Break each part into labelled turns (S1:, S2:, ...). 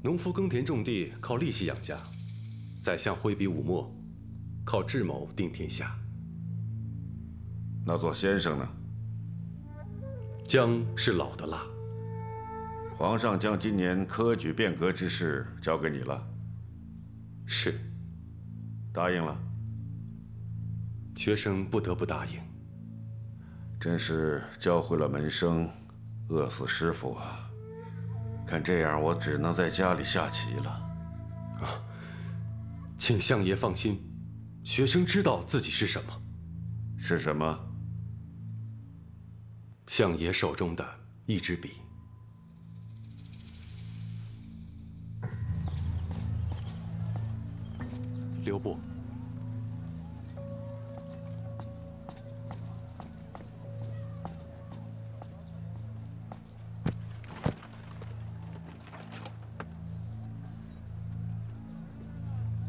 S1: 农夫耕田种地靠利息养家，宰相挥笔舞墨，靠智谋定天下。
S2: 那做先生呢？
S1: 姜是老的辣。
S2: 皇上将今年科举变革之事交给你了。
S1: 是。
S2: 答应了。
S1: 学生不得不答应。
S2: 真是教会了门生，饿死师傅啊！看这样，我只能在家里下棋了。
S1: 啊，请相爷放心，学生知道自己是什么。
S2: 是什么？
S1: 相爷手中的一支笔。留步。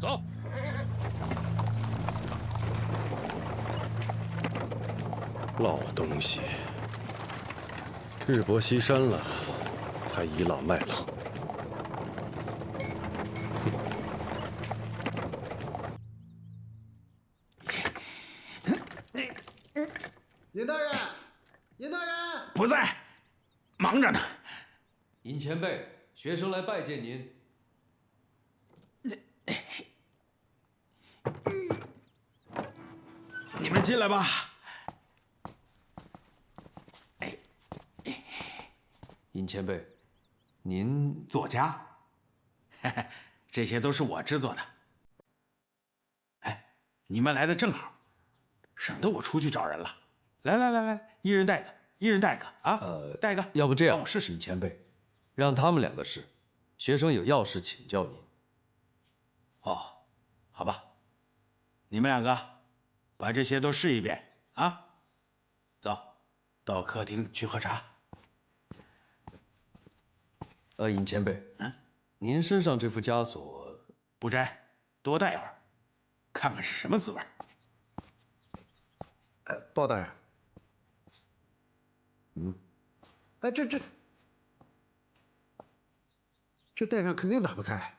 S3: 走。
S1: 老东西，日薄西山了，还倚老卖老。
S4: 尹大人，尹大人
S3: 不在，忙着呢。
S5: 尹前辈，学生来拜见您。
S3: 你们进来吧。
S5: 尹前辈，您
S3: 作家，这些都是我制作的。哎，你们来的正好，省得我出去找人了。来，一人带个，一人带个啊！带个。
S5: 要不这样，
S3: 帮我试试。
S5: 尹前辈，让他们两个试，学生有要事请教您。
S3: 哦，好吧，你们两个把这些都试一遍啊。走，到客厅去喝茶。
S5: 尹前辈，您身上这副枷锁
S3: 不摘，多戴会儿，看看是什么滋味。
S4: 包大人，哎，这戴上肯定打不开。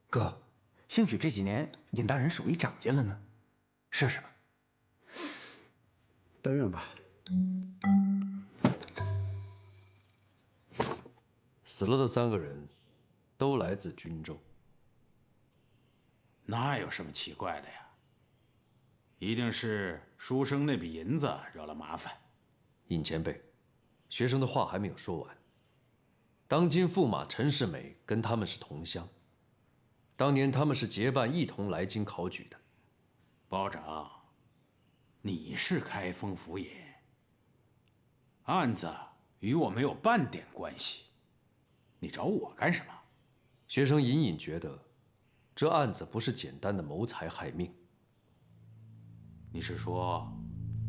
S6: 哥，兴许这几年尹大人手艺长进了呢，试试吧。
S4: 但愿吧。
S5: 死了的3个人，都来自军中。
S3: 那有什么奇怪的呀？一定是书生那笔银子惹了麻烦。
S5: 尹前辈，学生的话还没有说完。当今驸马陈世美跟他们是同乡，当年他们是结伴一同来京考举的。
S3: 包拯，你是开封府尹，案子与我没有半点关系，你找我干什么？
S5: 学生隐隐觉得，这案子不是简单的谋财害命。
S3: 你是说，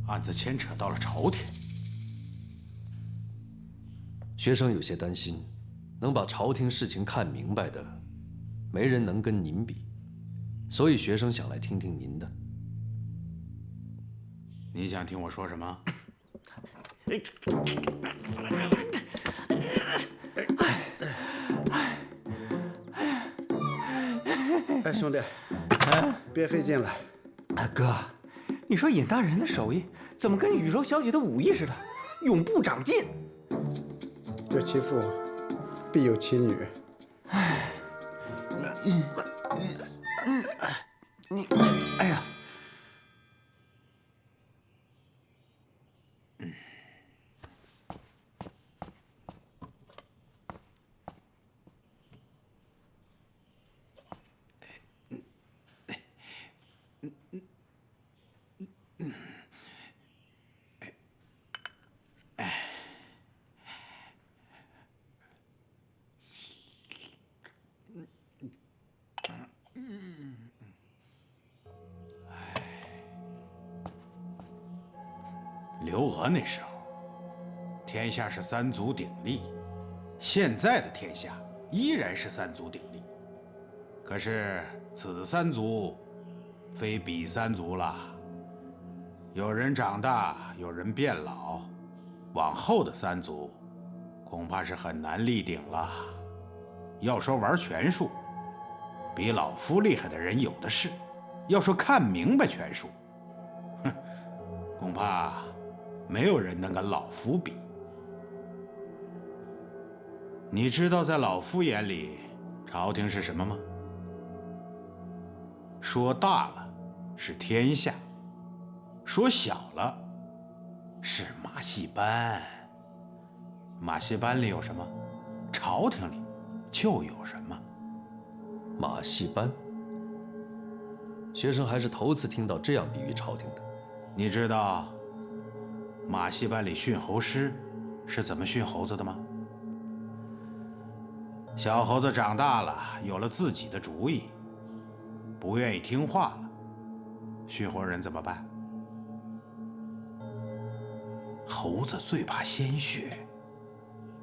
S3: 案子牵扯到了朝廷？
S5: 学生有些担心，能把朝廷事情看明白的，没人能跟您比，所以学生想来听听您的。
S3: 你想听我说什么？
S4: 哎，兄弟，别费劲了。
S6: 哥，你说尹大人的手艺怎么跟雨柔小姐的武艺似的，永不长进？
S4: 有其父，必有其女。
S6: 哎呀，
S3: 刘娥那时候，天下是3足鼎立，现在的天下依然是3足鼎立。可是此3足，非彼3足了。有人长大，有人变老，往后的3足，恐怕是很难立顶了。要说玩权术，比老夫厉害的人有的是；要说看明白权术，哼，恐怕没有人能跟老夫比。你知道在老夫眼里，朝廷是什么吗？说大了是天下，说小了是马戏班。马戏班里有什么，朝廷里就有什么。
S5: 马戏班，学生还是头次听到这样比喻朝廷的。
S3: 你知道马戏班里驯猴师是怎么驯猴子的吗？小猴子长大了，有了自己的主意，不愿意听话了，驯活人怎么办？猴子最怕鲜血，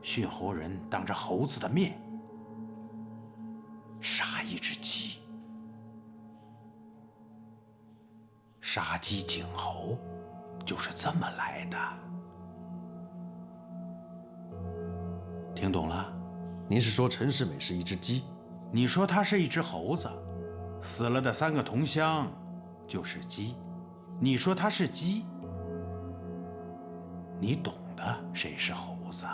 S3: 驯猴人当着猴子的面杀一只鸡，杀鸡儆猴就是这么来的。听懂了？
S5: 您是说陈世美是一只鸡？
S3: 你说他是一只猴子，死了的3个同乡就是鸡。你说他是鸡，你懂得谁是猴子？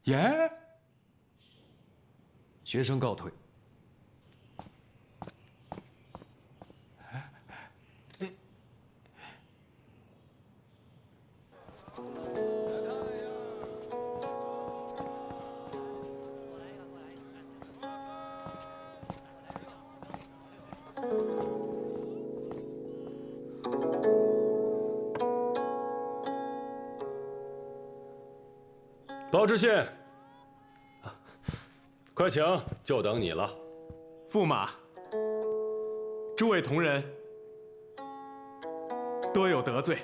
S3: 耶！
S5: 学生告退。
S1: 包知县，快请，就等你了。
S7: 驸马，诸位同仁，多有得罪，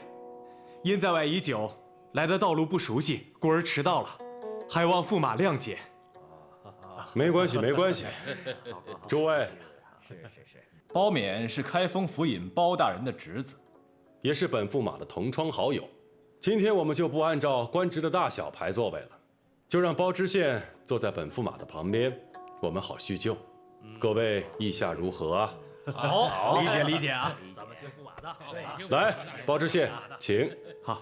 S7: 因在外已久，来的道路不熟悉，故而迟到了，还望驸马谅解。
S1: 没关系，没关系。诸位，
S8: 包勉是开封府尹包大人的侄子，
S1: 也是本驸马的同窗好友。今天我们就不按照官职的大小排座位了，就让包知县坐在本驸马的旁边，我们好叙旧。各位意下如何啊？
S7: 好，理解啊。
S8: 咱们听驸马的。
S1: 来，包知县，请。
S7: 好。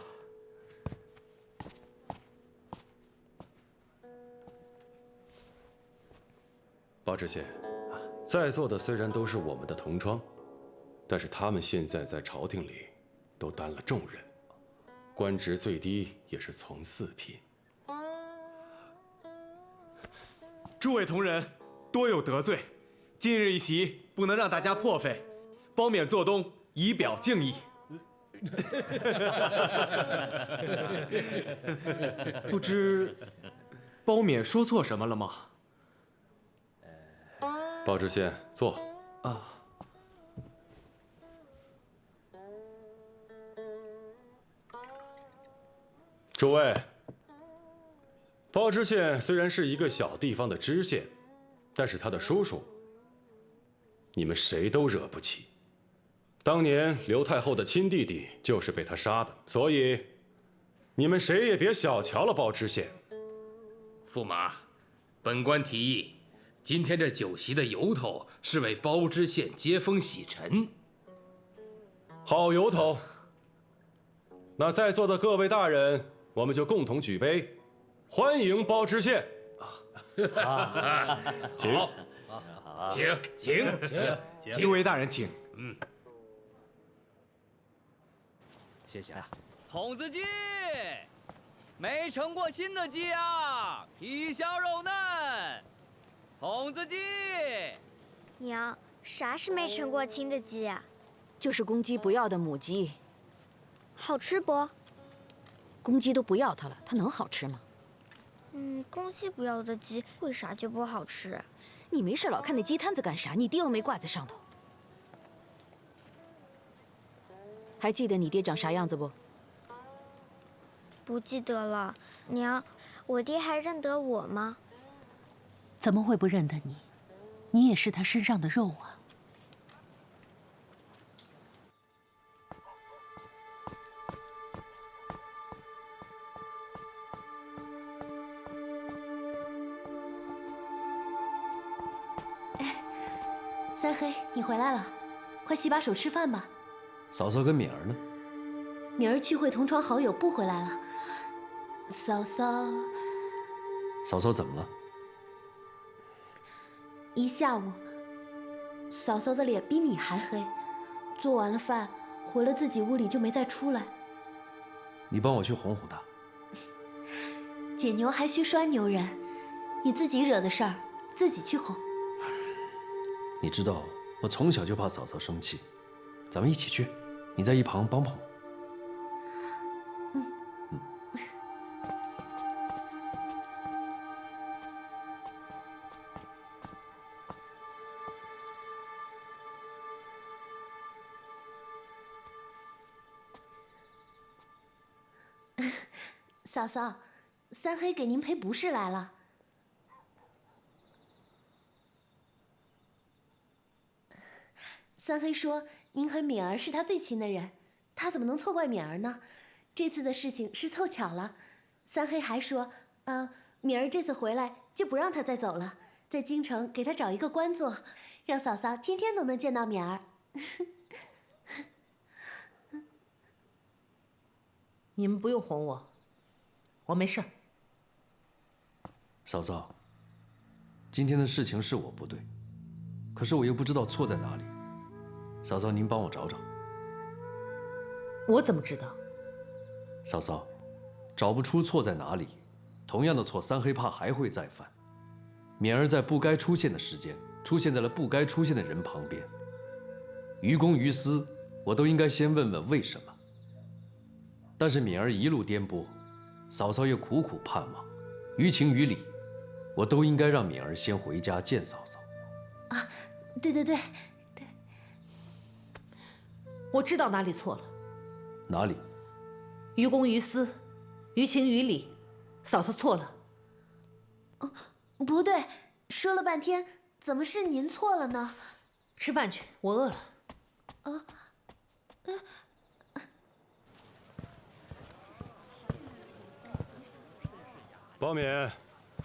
S1: 包知县，在座的虽然都是我们的同窗，但是他们现在在朝廷里都担了重任，官职最低也是从4品。
S7: 诸位同仁，多有得罪，今日一席不能让大家破费，包勉做东以表敬意。不知包勉说错什么了吗？
S1: 包知县，坐。
S7: 啊。
S1: 诸位，包知县虽然是一个小地方的知县，但是他的叔叔，你们谁都惹不起。当年刘太后的亲弟弟就是被他杀的，所以你们谁也别小瞧了包知县。
S9: 驸马，本官提议，今天这酒席的由头是为包知县接风洗尘。
S1: 好由头。那在座的各位大人，我们就共同举杯，欢迎包知县。请，
S9: 请。
S7: 诸位大人请。
S6: 谢谢啊。
S10: 筒子鸡，没成过亲的鸡啊，皮香肉嫩。筒子鸡，
S11: 娘，啥是没成过亲的鸡啊？
S12: 就是公鸡不要的母鸡。
S11: 好吃不？
S12: 公鸡都不要它了，它能好吃吗？
S11: 公鸡不要的鸡为啥就不好吃？
S12: 你没事老看那鸡摊子干啥？你爹又没挂在上头。还记得你爹长啥样子不？
S11: 不记得了。娘，我爹还认得我吗？
S13: 怎么会不认得你？你也是他身上的肉啊。三黑，你回来了，快洗把手吃饭吧。
S5: 嫂嫂跟敏儿呢？
S13: 敏儿去会同窗好友不回来了。嫂嫂，
S5: 嫂嫂怎么了？
S13: 一下午，嫂嫂的脸比你还黑，做完了饭回了自己屋里就没再出来。
S5: 你帮我去哄哄她。
S13: 解牛还需拴牛人，你自己惹的事儿，自己去哄。
S5: 你知道我从小就怕嫂嫂生气，咱们一起去，你在一旁帮帮我。
S13: 嫂嫂，三黑给您赔不是来了。三黑说您和敏儿是他最亲的人，他怎么能错怪敏儿呢？这次的事情是凑巧了。三黑还说，敏儿这次回来就不让他再走了，在京城给他找一个官做，让嫂嫂天天都能见到敏儿。
S14: 你们不用哄我，我没事儿。
S5: 嫂嫂，今天的事情是我不对，可是我又不知道错在哪里。嫂嫂，您帮我找找。
S14: 我怎么知道？
S5: 嫂嫂，找不出错在哪里，同样的错三黑怕还会再犯。敏儿在不该出现的时间出现在了不该出现的人旁边，于公于私，我都应该先问问为什么。但是敏儿一路颠簸，嫂嫂也苦苦盼望，于情于理，我都应该让敏儿先回家见嫂嫂。
S13: 啊，对，
S14: 我知道哪里错了。
S5: 哪里？
S14: 于公于私，于情于理，嫂嫂错了。
S13: 不对，说了半天，怎么是您错了呢？
S14: 吃饭去，我饿了。
S1: 包勉，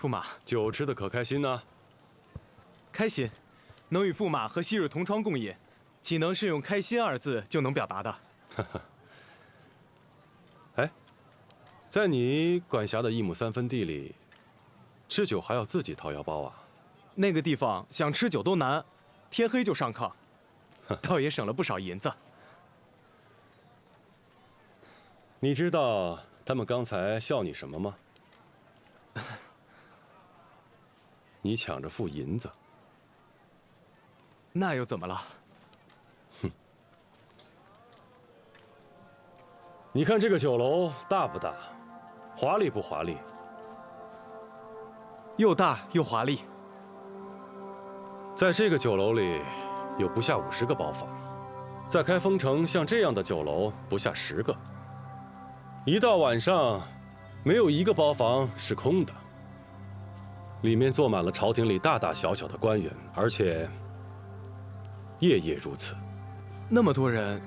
S7: 驸马，
S1: 酒吃的可开心呢？
S7: 开心，能与驸马和昔日同窗共饮，岂能是用“开心”二字就能表达的？
S1: 哎，在你管辖的1亩3分地里，吃酒还要自己掏腰包啊？
S7: 那个地方想吃酒都难，天黑就上炕，倒也省了不少银子。
S1: 你知道他们刚才笑你什么吗？你抢着付银子。
S7: 那又怎么了？
S1: 哼！你看这个酒楼大不大，华丽不华丽？
S7: 又大又华丽。
S1: 在这个酒楼里，有不下50个包房，在开封城像这样的酒楼不下10个。一到晚上，没有一个包房是空的，里面坐满了朝廷里大大小小的官员，而且夜夜如此。
S7: 那么多人，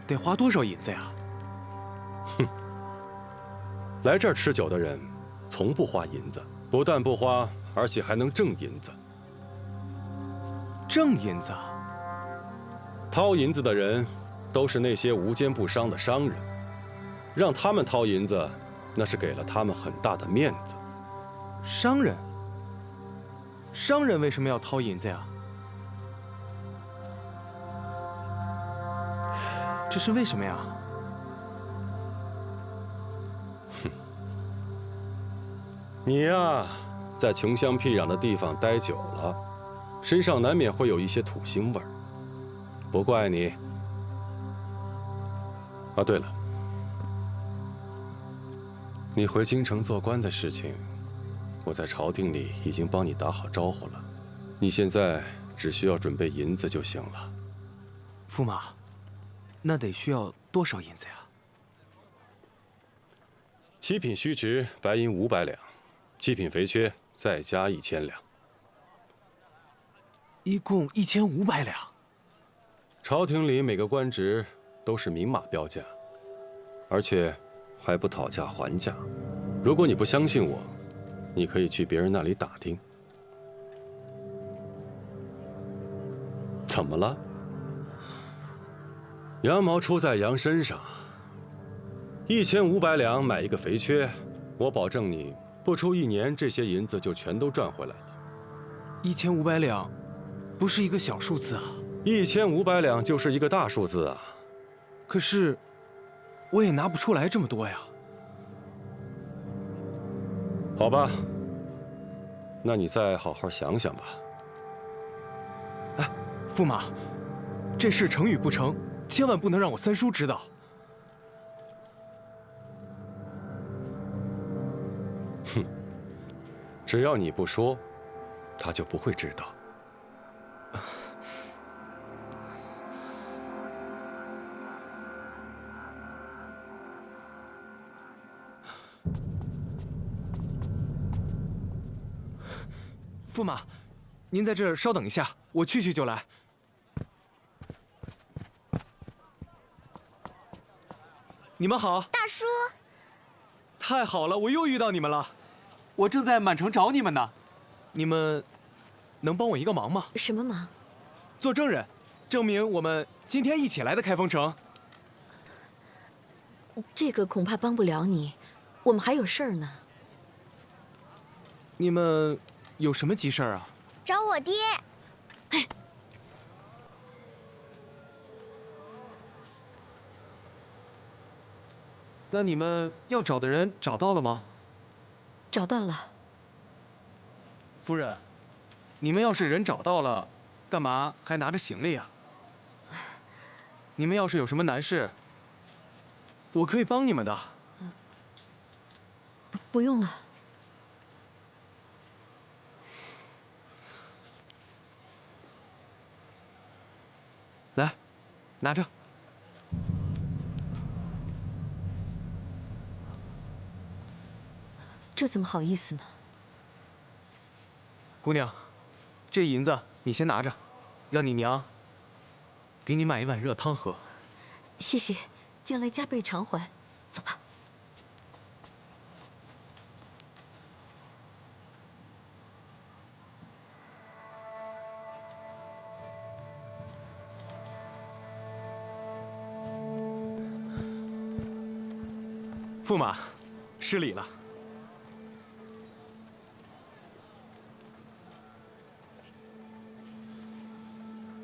S7: 得花多少银子呀？
S1: 哼！来这儿吃酒的人，从不花银子，不但不花，而且还能挣银子。
S7: 挣银子？
S1: 掏银子的人，都是那些无奸不商的商人，让他们掏银子，那是给了他们很大的面子。
S7: 商人？商人为什么要掏银子呀？这是为什么呀？
S1: 哼！你呀，在穷乡僻壤的地方待久了，身上难免会有一些土腥味儿，不怪你。啊，对了，你回京城做官的事情，我在朝廷里已经帮你打好招呼了，你现在只需要准备银子就行了。
S7: 驸马，那得需要多少银子呀
S1: ？7品虚值白银500两，7品肥缺再加1000两，
S7: 一共1500两。
S1: 朝廷里每个官职都是明码标价，而且还不讨价还价。如果你不相信我，你可以去别人那里打听。怎么了？羊毛出在羊身上，1500两买一个肥缺，我保证你不出1年，这些银子就全都赚回来了。
S7: 1500两，不是一个小数字啊。
S1: 1500两就是一个大数字啊。
S7: 可是，我也拿不出来这么多呀。
S1: 好吧，那你再好好想想吧。
S7: 哎，驸马，这事成与不成，千万不能让我三叔知道。
S1: 哼，只要你不说，他就不会知道。
S7: 驸马，您在这儿稍等一下，我去就来。你们好，
S11: 大叔。
S7: 太好了，我又遇到你们了。我正在满城找你们呢。你们能帮我一个忙吗？
S12: 什么忙？
S7: 做证人，证明我们今天一起来的开封城。
S12: 这个恐怕帮不了你，我们还有事儿呢。
S7: 你们有什么急事儿啊？
S11: 找我爹。
S12: 哎，
S7: 那你们要找的人找到了吗？
S12: 找到了。
S7: 夫人，你们要是人找到了，干嘛还拿着行李啊？你们要是有什么难事，我可以帮你们的。
S12: 不用了。
S7: 来，拿着。
S12: 这怎么好意思呢？
S7: 姑娘，这银子你先拿着，让你娘给你买一碗热汤喝。
S12: 谢谢，将来加倍偿还。走吧。
S7: 驸马，失礼了。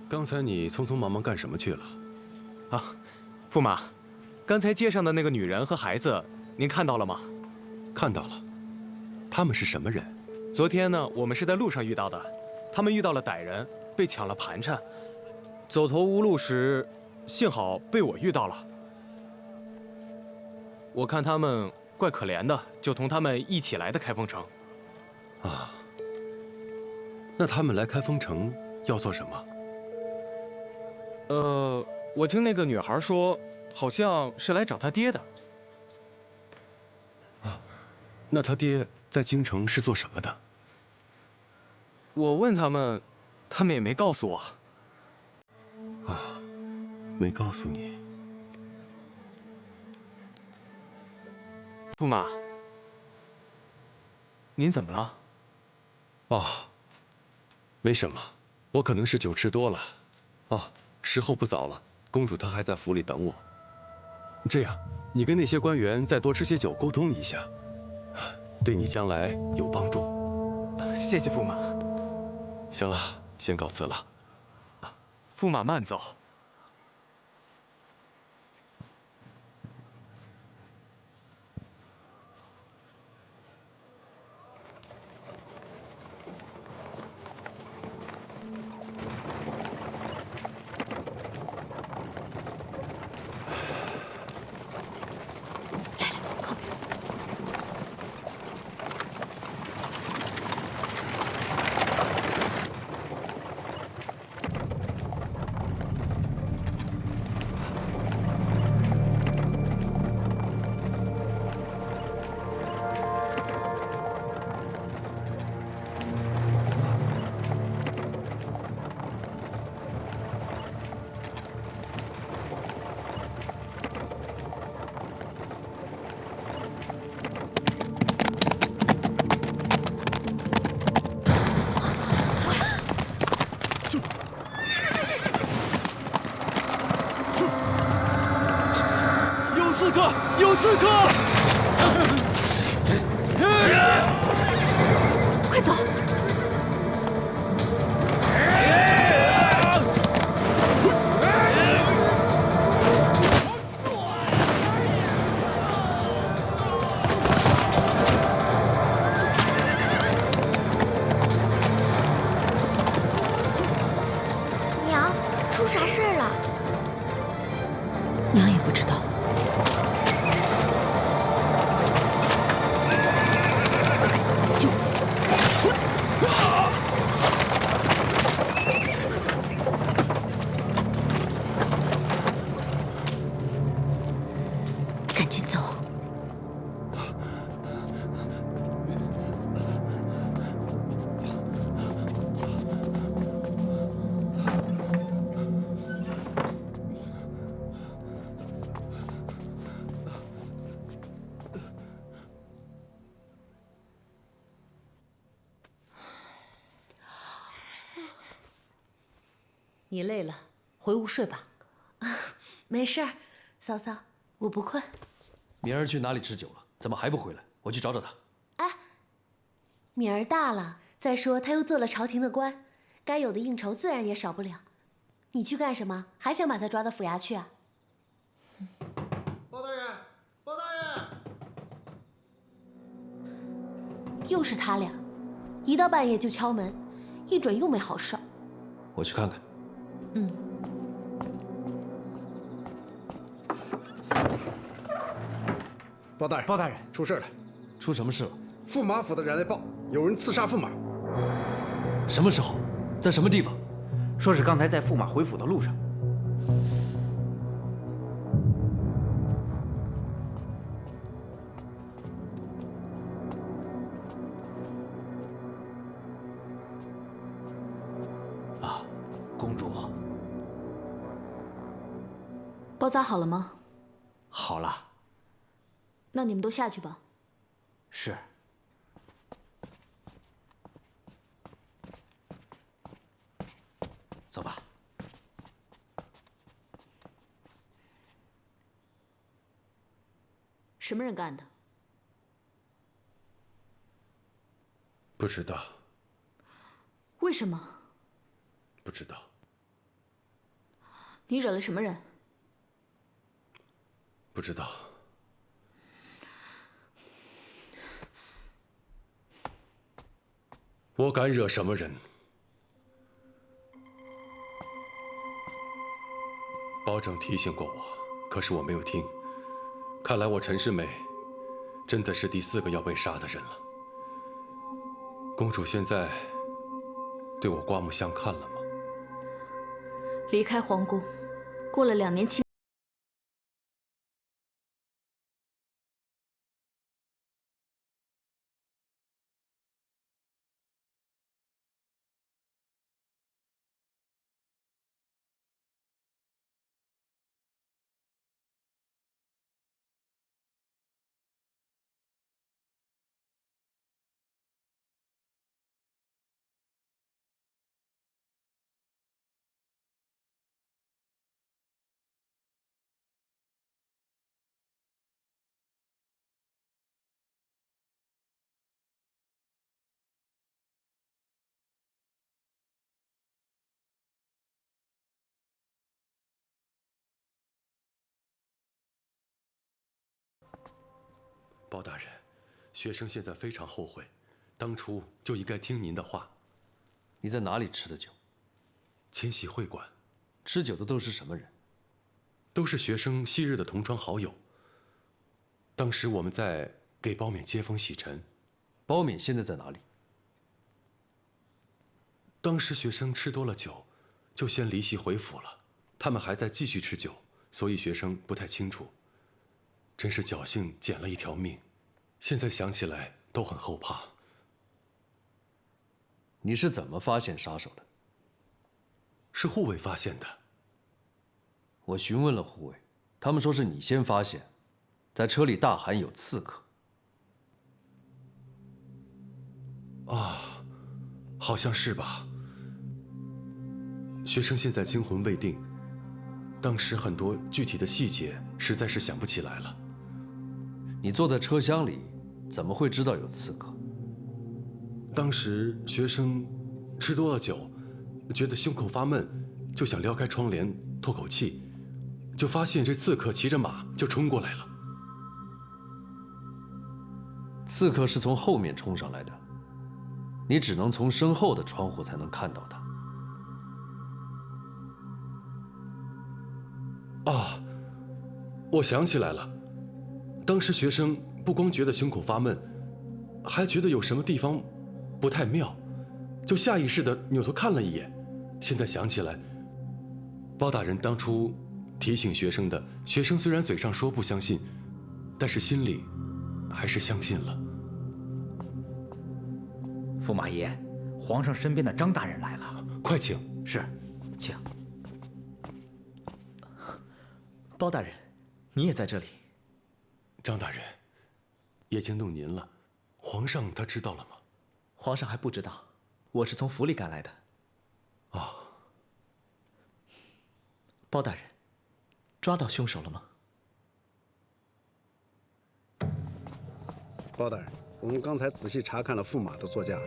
S1: 刚才你匆匆忙忙干什么去了？
S7: 啊，驸马，刚才街上的那个女人和孩子，您看到了吗？
S1: 看到了。他们是什么人？
S7: 昨天呢，我们是在路上遇到的，他们遇到了歹人，被抢了盘缠，走投无路时，幸好被我遇到了。我看他们怪可怜的，就同他们一起来的开封城。
S1: 啊，那他们来开封城要做什么？
S7: 我听那个女孩说，好像是来找他爹的。
S1: 啊，那他爹在京城是做什么的？
S7: 我问他们，他们也没告诉我。
S1: 啊，没告诉你。
S7: 驸马，您怎么了？
S1: 哦，没什么，我可能是酒吃多了。哦，时候不早了，公主她还在府里等我。这样，你跟那些官员再多吃些酒，沟通一下，对你将来有帮助。
S7: 谢谢驸马。
S1: 行了，先告辞了。
S7: 驸马慢走。刺客！有刺客！
S14: 快走！
S11: 娘，出啥事儿了？
S14: 娘也不知道。赶紧走！你累了，回屋睡吧。
S13: 没事儿，嫂嫂，我不困。
S5: 敏儿去哪里吃酒了？怎么还不回来？我去找找她。
S13: 敏儿大了，再说她又做了朝廷的官，该有的应酬自然也少不了。你去干什么？还想把她抓到府衙去啊？
S4: 包大人，包大人！
S13: 又是他俩，一到半夜就敲门，一准又没好事儿。
S5: 我去看看。
S4: 包大人，包大人，出事了！
S5: 出什么事了？
S4: 驸马府的人来报，有人刺杀驸马。
S5: 什么时候？在什么地方？
S6: 说是刚才在驸马回府的路上。啊，公主。
S12: 包扎好了吗？
S6: 好了。
S12: 那你们都下去吧。
S6: 是。走吧。
S12: 什么人干的？
S1: 不知道。
S12: 为什么？
S1: 不知道。
S12: 你惹了什么人？
S1: 不知道。我敢惹什么人？包拯提醒过我，可是我没有听。看来我陈世美真的是第4个要被杀的人了。公主现在对我刮目相看了吗？
S12: 离开皇宫，过了2年期。
S1: 包大人，学生现在非常后悔，当初就应该听您的话。
S5: 你在哪里吃的酒？
S1: 千禧会馆。
S5: 吃酒的都是什么人？
S1: 都是学生昔日的同窗好友。当时我们在给包勉接风洗尘。
S5: 包勉现在在哪里？
S1: 当时学生吃多了酒，就先离席回府了。他们还在继续吃酒，所以学生不太清楚。真是侥幸捡了一条命，现在想起来都很后怕。
S5: 你是怎么发现杀手的？
S1: 是护卫发现的。
S5: 我询问了护卫，他们说是你先发现，在车里大喊有刺客。
S1: 啊，好像是吧。学生现在惊魂未定，当时很多具体的细节实在是想不起来了。
S5: 你坐在车厢里，怎么会知道有刺客？
S1: 当时学生吃多了酒，觉得胸口发闷，就想撩开窗帘透口气，就发现这刺客骑着马就冲过来了。
S5: 刺客是从后面冲上来的，你只能从身后的窗户才能看到他。
S1: 啊，我想起来了，当时学生不光觉得胸口发闷，还觉得有什么地方不太妙，就下意识地扭头看了一眼。现在想起来，包大人当初提醒学生的，学生虽然嘴上说不相信，但是心里还是相信了。
S15: 驸马爷，皇上身边的张大人来了，
S1: 快请。
S15: 是，请。
S6: 包大人，你也在这里。
S1: 张大人，夜惊动您了，皇上他知道了吗？
S6: 皇上还不知道，我是从府里赶来的。
S1: 哦。
S6: 包大人，抓到凶手了吗？
S4: 包大人，我们刚才仔细查看了驸马的座驾，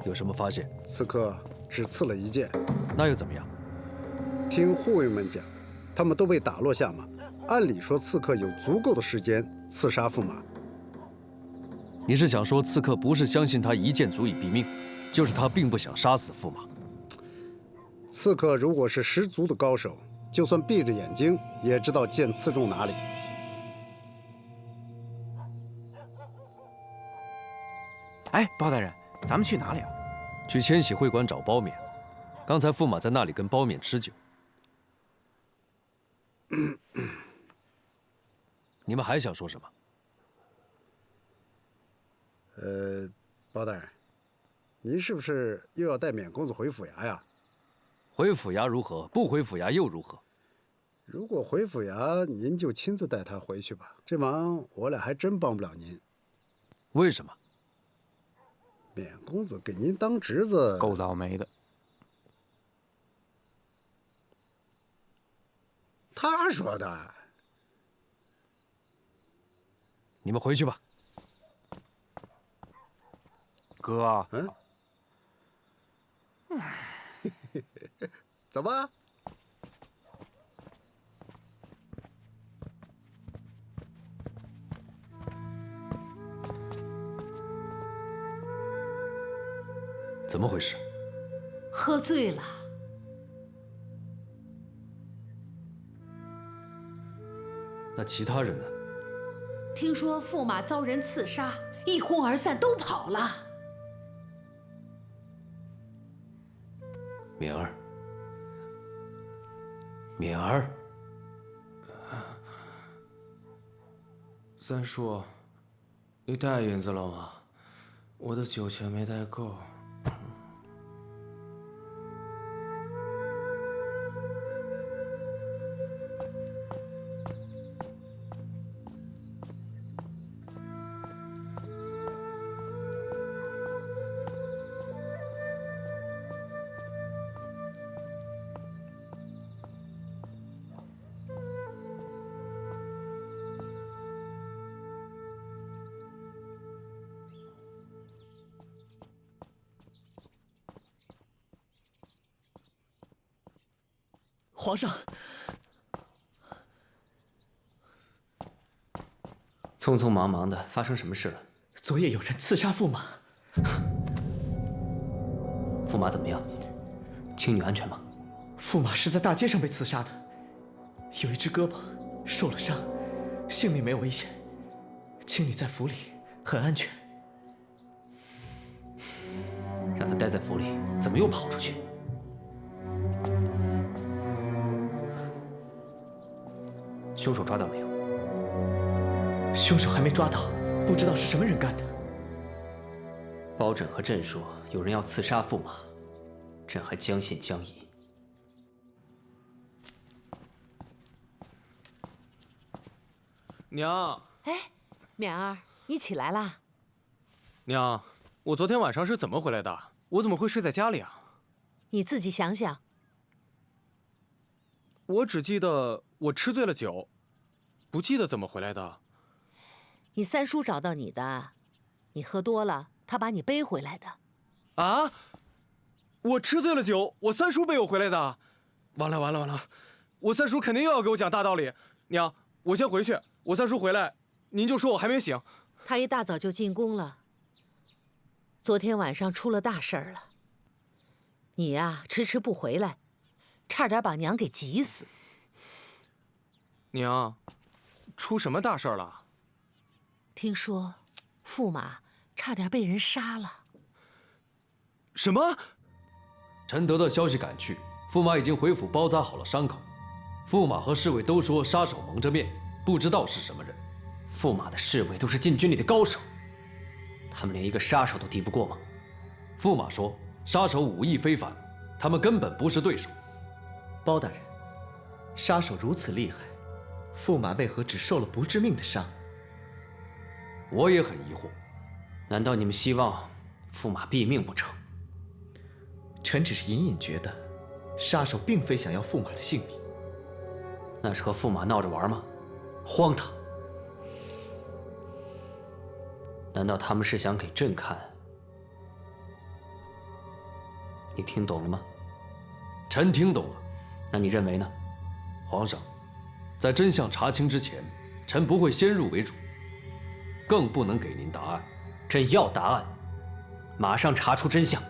S5: 有什么发现？
S4: 刺客只刺了一箭。
S5: 那又怎么样？
S4: 听护卫们讲，他们都被打落下马。按理说，刺客有足够的时间刺杀驸马。
S5: 你是想说，刺客不是相信他一箭足以毙命，就是他并不想杀死驸马？
S4: 刺客如果是十足的高手，就算闭着眼睛也知道箭刺中哪里。
S6: 哎，包大人，咱们去哪里啊？
S5: 去千禧会馆找包勉。刚才驸马在那里跟包勉吃酒。你们还想说什么？
S4: 包大人，您是不是又要带免公子回府衙呀？
S5: 回府衙如何？不回府衙又如何？
S4: 如果回府衙，您就亲自带他回去吧。这忙我俩还真帮不了您。
S5: 为什么？
S4: 免公子给您当侄子，
S6: 够倒霉的。
S4: 他说的。
S5: 你们回去吧。
S6: 哥，
S4: 走吧。
S5: 怎么回事？
S14: 喝醉了。
S5: 那其他人呢？
S14: 听说驸马遭人刺杀，一哄而散，都跑了。
S5: 敏儿，敏儿，
S16: 三叔，你带银子了吗？我的酒钱没带够。
S6: 皇上，
S17: 匆匆忙忙的，发生什么事了？
S6: 昨夜有人刺杀驸马。
S17: 驸马怎么样？青女安全吗？
S6: 驸马是在大街上被刺杀的，有一只胳膊受了伤，性命没有危险。青女在府里很安全。
S17: 让她待在府里，怎么又跑出去？凶手抓到没有？
S6: 凶手还没抓到，不知道是什么人干的。
S17: 包拯和朕说有人要刺杀驸马，朕还将信将疑。
S7: 娘，
S14: 哎，勉儿，你起来啦？
S7: 娘，我昨天晚上是怎么回来的？我怎么会睡在家里啊？
S14: 你自己想想。
S7: 我只记得我吃醉了酒，不记得怎么回来的。
S14: 你三叔找到你的，你喝多了，他把你背回来的。
S7: 啊！我吃醉了酒，我三叔背我回来的。完了！我三叔肯定又要给我讲大道理。娘，我先回去，我三叔回来，您就说我还没醒。
S14: 他一大早就进宫了。昨天晚上出了大事儿了。你呀，迟迟不回来，差点把娘给急死。
S7: 娘，出什么大事了？
S14: 听说驸马差点被人杀了。
S7: 什么？
S5: 臣得到消息赶去，驸马已经回府包扎好了伤口。驸马和侍卫都说杀手蒙着面，不知道是什么人。
S17: 驸马的侍卫都是禁军里的高手，他们连一个杀手都敌不过吗？
S5: 驸马说杀手武艺非凡，他们根本不是对手。
S6: 包大人，杀手如此厉害，驸马为何只受了不致命的伤？
S5: 我也很疑惑。
S17: 难道你们希望驸马毙命不成？
S6: 臣只是隐隐觉得，杀手并非想要驸马的性命。
S17: 那是和驸马闹着玩吗？荒唐！难道他们是想给朕看？你听懂了吗？
S5: 臣听懂了。
S17: 那你认为呢？
S5: 皇上，在真相查清之前，臣不会先入为主，更不能给您答案。
S17: 朕要答案，马上查出真相。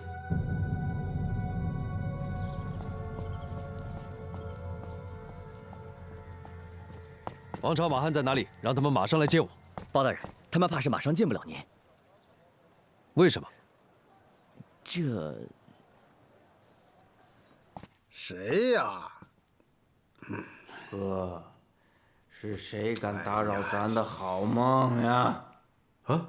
S5: 王朝马汉在哪里？让他们马上来接我。
S10: 包大人，他们怕是马上见不了您。
S5: 为什么？
S10: 这
S4: 谁呀？
S2: 哥，是谁敢打扰咱的好梦呀？
S4: 啊？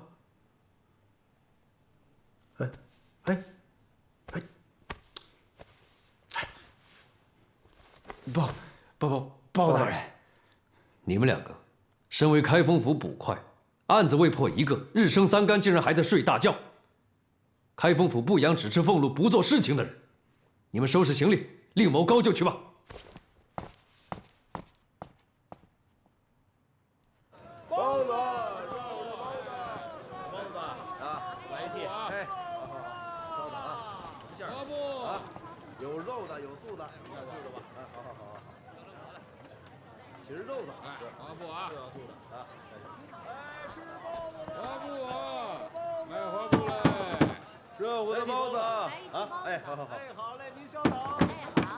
S15: 包大人，
S5: 你们两个，身为开封府捕快，案子未破一个，日升三竿，竟然还在睡大觉。开封府不养只吃俸禄、不做事情的人，你们收拾行李，另谋高就去吧。
S2: 包子，包子啊，来一屉，哎，稍等啊，花布啊，有肉的，有素的，你看素的吧，哎，好，其实肉的，哎，花布啊，素的啊，哎，吃包子，花布啊，买花布嘞，热乎的包子啊，哎，好，哎，好嘞，您稍等，哎，好，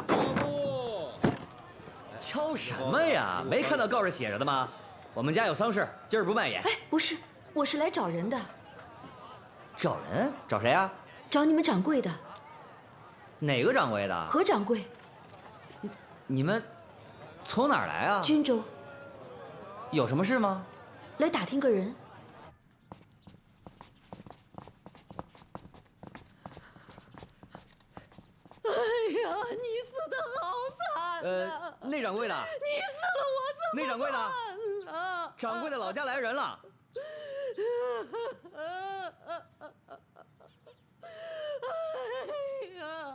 S10: 花布，敲什么呀？没看到告上写着的吗？我们家有丧事，今儿不卖演。
S12: 哎，不是，我是来找人的。
S10: 找人？找谁啊？
S12: 找你们掌柜的。
S10: 哪个掌柜的？
S12: 何掌柜。
S10: 你们从哪儿来啊？
S12: 均州。
S10: 有什么事吗？
S12: 来打听个人。
S14: 哎呀，你死得好惨啊！
S10: 那掌柜的。
S14: 你死了我怎么办？
S10: 那掌柜的。掌柜的老家来人了。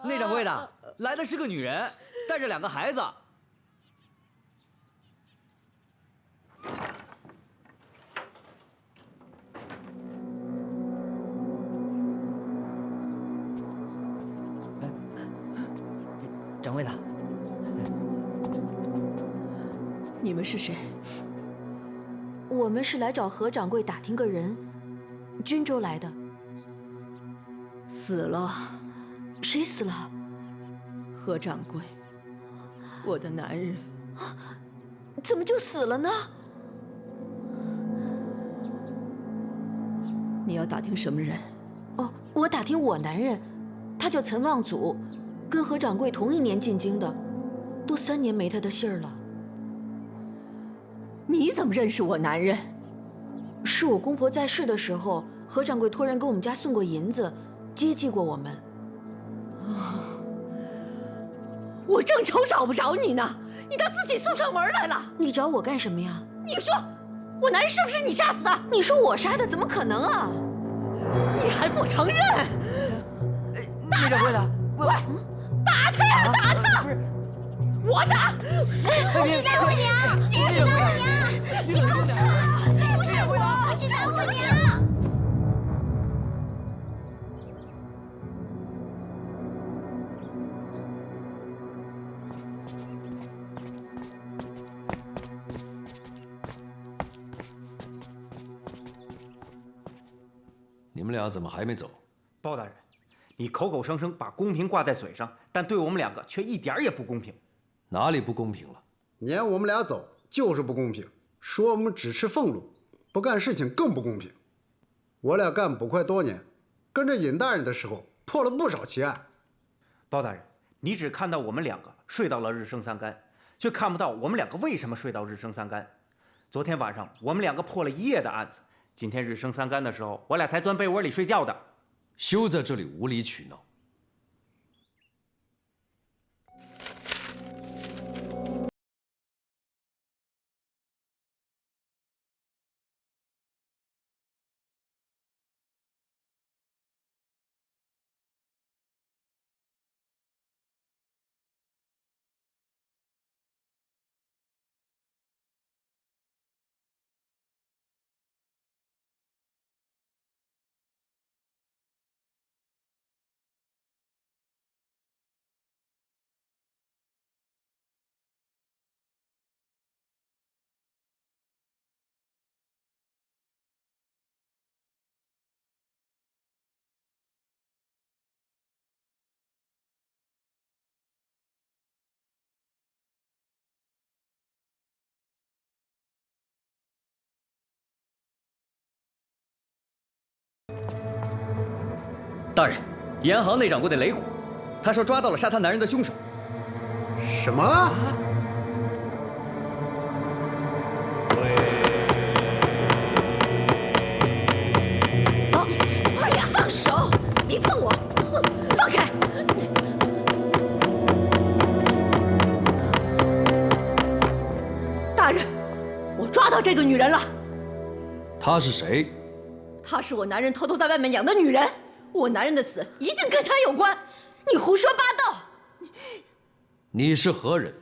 S10: 那掌柜的来的是个女人，带着2个孩子。掌柜的，
S12: 你们是谁？我们是来找何掌柜打听个人，均州来的。
S14: 死了。
S12: 谁死了？
S14: 何掌柜，我的男人。
S12: 怎么就死了呢？
S14: 你要打听什么人？
S12: 哦，我打听我男人，他叫岑望祖，跟何掌柜同一年进京的，都3年没他的信儿了。
S14: 你怎么认识我男人？
S12: 是我公婆在世的时候，何掌柜托人给我们家送过银子，接济过我们。
S14: 我正愁找不着你呢，你倒自己送上门来了。
S12: 你找我干什么呀？
S14: 你说，我男人是不是你杀死的？
S12: 你说我杀的，怎么可能啊？
S14: 你还不承认？
S10: 那掌柜的，
S14: 快打他呀！打他！
S10: 不是，
S12: 我的！
S11: 不许打我娘！不许打我娘！你告诉我，不是我！不许打我娘！
S5: 你们俩怎么还没走？
S15: 包大人，你口口声声把公平挂在嘴上，但对我们两个却一点也不公平。
S5: 哪里不公平了？
S4: 撵我们俩走就是不公平，说我们只吃俸禄，不干事情更不公平。我俩干捕快多年，跟着尹大人的时候破了不少奇案。
S15: 包大人，你只看到我们两个睡到了日升三竿，却看不到我们两个为什么睡到日升三竿。昨天晚上我们两个破了一夜的案子，今天日升三竿的时候，我俩才钻被窝里睡觉的。
S5: 休在这里无理取闹。
S10: 大人，盐行内掌柜的雷谷，他说抓到了杀他男人的凶手。
S4: 什么？
S12: 走，快点放手！别碰我，放开！大人，我抓到这个女人了。
S5: 她是谁？
S12: 她是我男人偷偷在外面养的女人。我男人的死一定跟他有关，你胡说八道！
S5: 你是何人？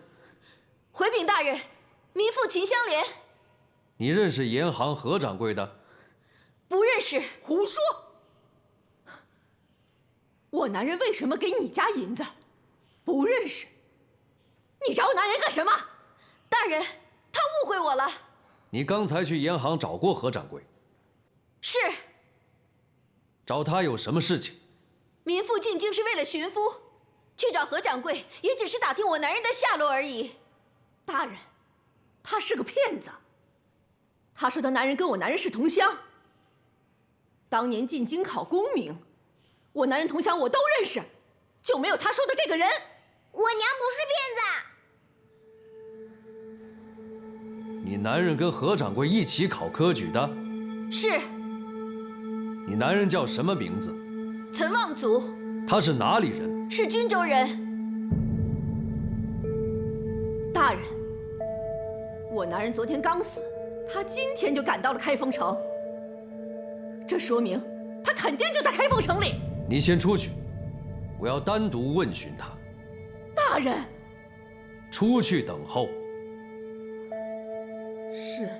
S12: 回禀大人，民妇秦香莲。
S5: 你认识盐行何掌柜的？
S12: 不认识。胡说！我男人为什么给你家银子？不认识。你找我男人干什么？大人，他误会我了。
S5: 你刚才去盐行找过何掌柜？
S12: 是。
S5: 找他有什么事情？
S12: 民妇进京是为了寻夫，去找何掌柜也只是打听我男人的下落而已。大人，他是个骗子。他说他男人跟我男人是同乡。当年进京考功名，我男人同乡我都认识，就没有他说的这个人。
S11: 我娘不
S5: 是骗子。你男人跟何掌柜一起考科举的？
S12: 是。
S5: 你男人叫什么名字？
S12: 岑望祖。
S5: 他是哪里人？
S12: 是均州人。大人，我男人昨天刚死，他今天就赶到了开封城，这说明他肯定就在开封城里。
S5: 你先出去，我要单独问询他。
S12: 大人，
S5: 出去等候。
S12: 是。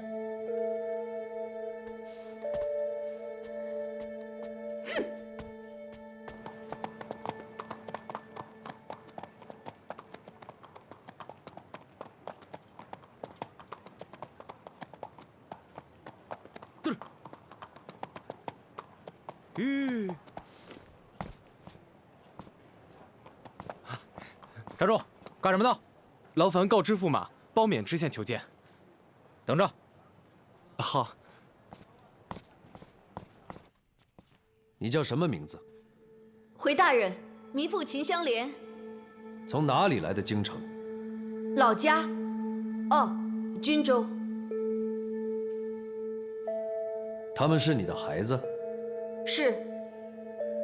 S7: 站住！干什么呢？劳烦告知驸马，包勉知县求见。等着。好。
S5: 你叫什么名字？
S12: 回大人，民妇秦香莲。
S5: 从哪里来的京城？
S12: 老家。哦，均州。
S5: 他们是你的孩子？
S12: 是。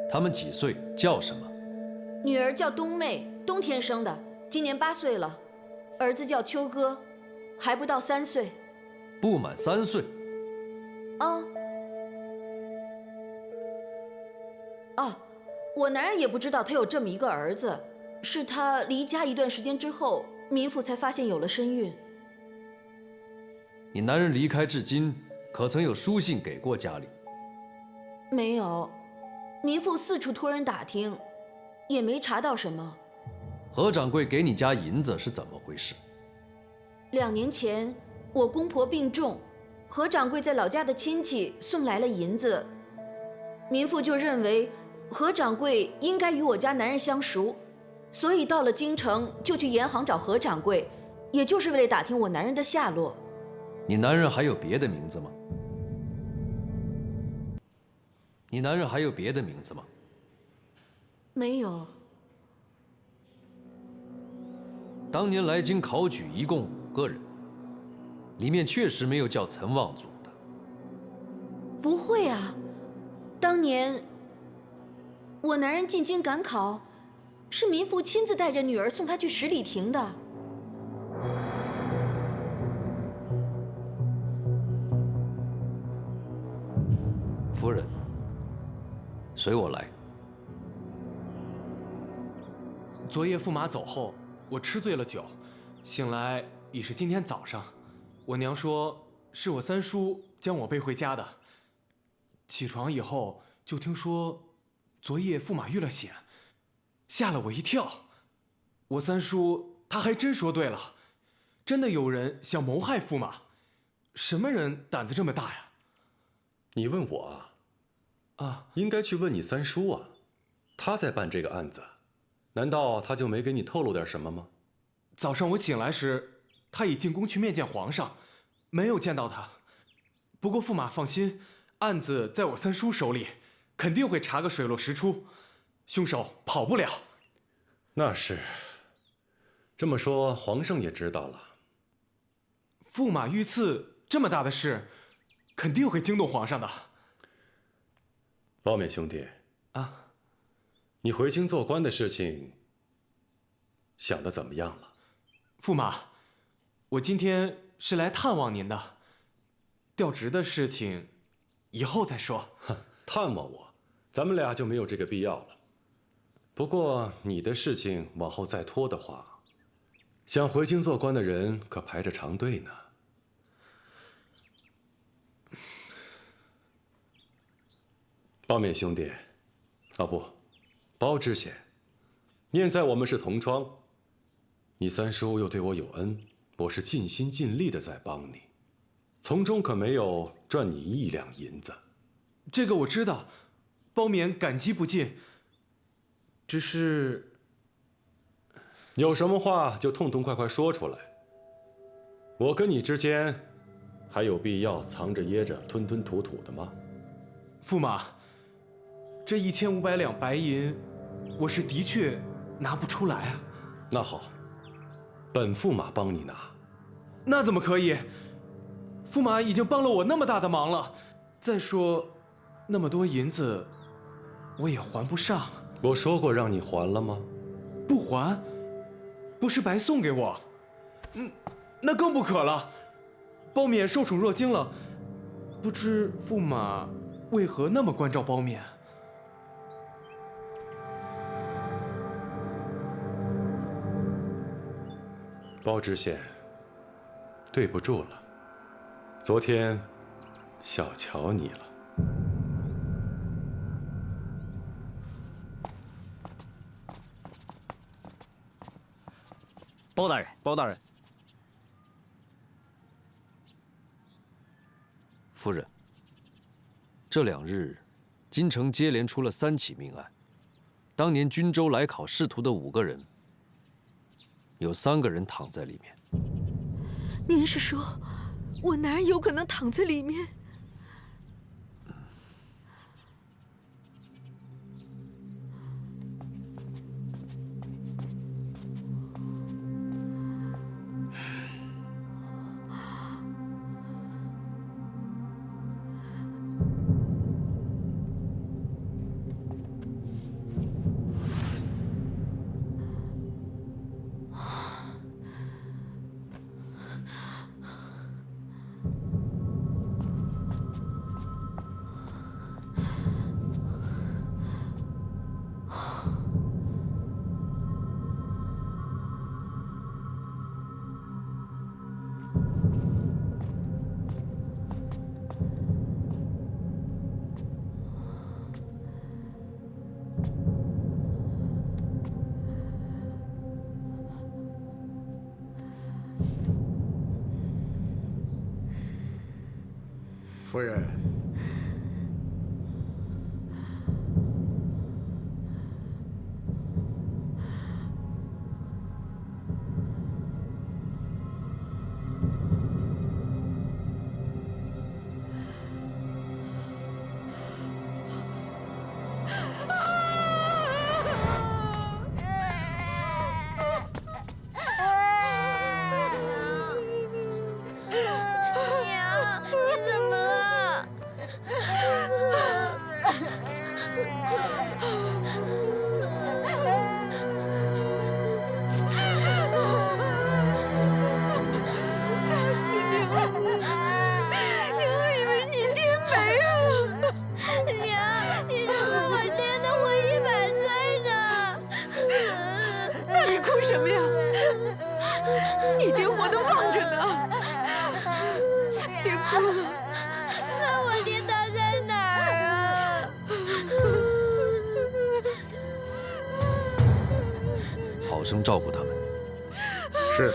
S5: 他们几岁？叫什么？
S12: 女儿叫冬妹，冬天生的，今年8岁了。儿子叫秋哥，还不到3岁。
S5: 不满3岁。
S12: 哦，我男人也不知道他有这么一个儿子，是他离家一段时间之后，民妇才发现有了身孕。
S5: 你男人离开至今，可曾有书信给过家里？
S12: 没有，民妇四处托人打听，也没查到什么。
S5: 何掌柜给你家银子是怎么回事
S12: ？2年前，我公婆病重，何掌柜在老家的亲戚送来了银子，民妇就认为何掌柜应该与我家男人相熟，所以到了京城就去盐行找何掌柜，也就是为了打听我男人的下落。
S5: 你男人还有别的名字吗？你男人还有别的名字吗？
S12: 没有。
S5: 当年来京考举一共5个人，里面确实没有叫岑望族的。
S12: 不会啊，当年我男人进京赶考，是民妇亲自带着女儿送他去十里亭的。
S5: 夫人，随我来。
S7: 昨夜驸马走后，我吃醉了酒，醒来已是今天早上。我娘说是我三叔将我背回家的。起床以后就听说昨夜驸马遇了险，吓了我一跳。我三叔他还真说对了，真的有人想谋害驸马。什么人胆子这么大呀？
S1: 你问我啊？应该去问你三叔啊，他在办这个案子，难道他就没给你透露点什么吗？
S7: 早上我醒来时，他已进宫去面见皇上，没有见到他。不过驸马放心，案子在我三叔手里，肯定会查个水落石出，凶手跑不了。
S1: 那是。这么说，皇上也知道了。
S7: 驸马遇刺这么大的事，肯定会惊动皇上的。
S1: 包勉兄弟啊，你回京做官的事情想得怎么样了？
S7: 驸马，我今天是来探望您的，调职的事情以后再说。
S1: 探望我，咱们俩就没有这个必要了。不过你的事情往后再拖的话，想回京做官的人可排着长队呢。包勉兄弟，不，包知县，念在我们是同窗，你三叔又对我有恩，我是尽心尽力的在帮你，从中可没有赚你1两银子。
S7: 这个我知道，包勉感激不尽。只是
S1: 有什么话就痛痛快快说出来。我跟你之间还有必要藏着掖着、吞吞吐吐的吗？
S7: 驸马，这1500两白银，我是的确拿不出来啊。
S1: 那好，本驸马帮你拿。
S7: 那怎么可以？驸马已经帮了我那么大的忙了，再说，那么多银子，我也还不上。
S1: 我说过让你还了吗？
S7: 不还，不是白送给我？那更不可了。包勉受宠若惊了，不知驸马为何那么关照包勉？
S1: 包知县，对不住了，昨天小瞧你了。
S10: 包大人，
S15: 包大人，
S5: 夫人，这2日，京城接连出了3起命案。当年均州来考仕途的5个人，有3个人躺在里面。
S12: 您是说，我男人有可能躺在里面？
S4: 夫人。
S5: 好生照顾他们。
S4: 是。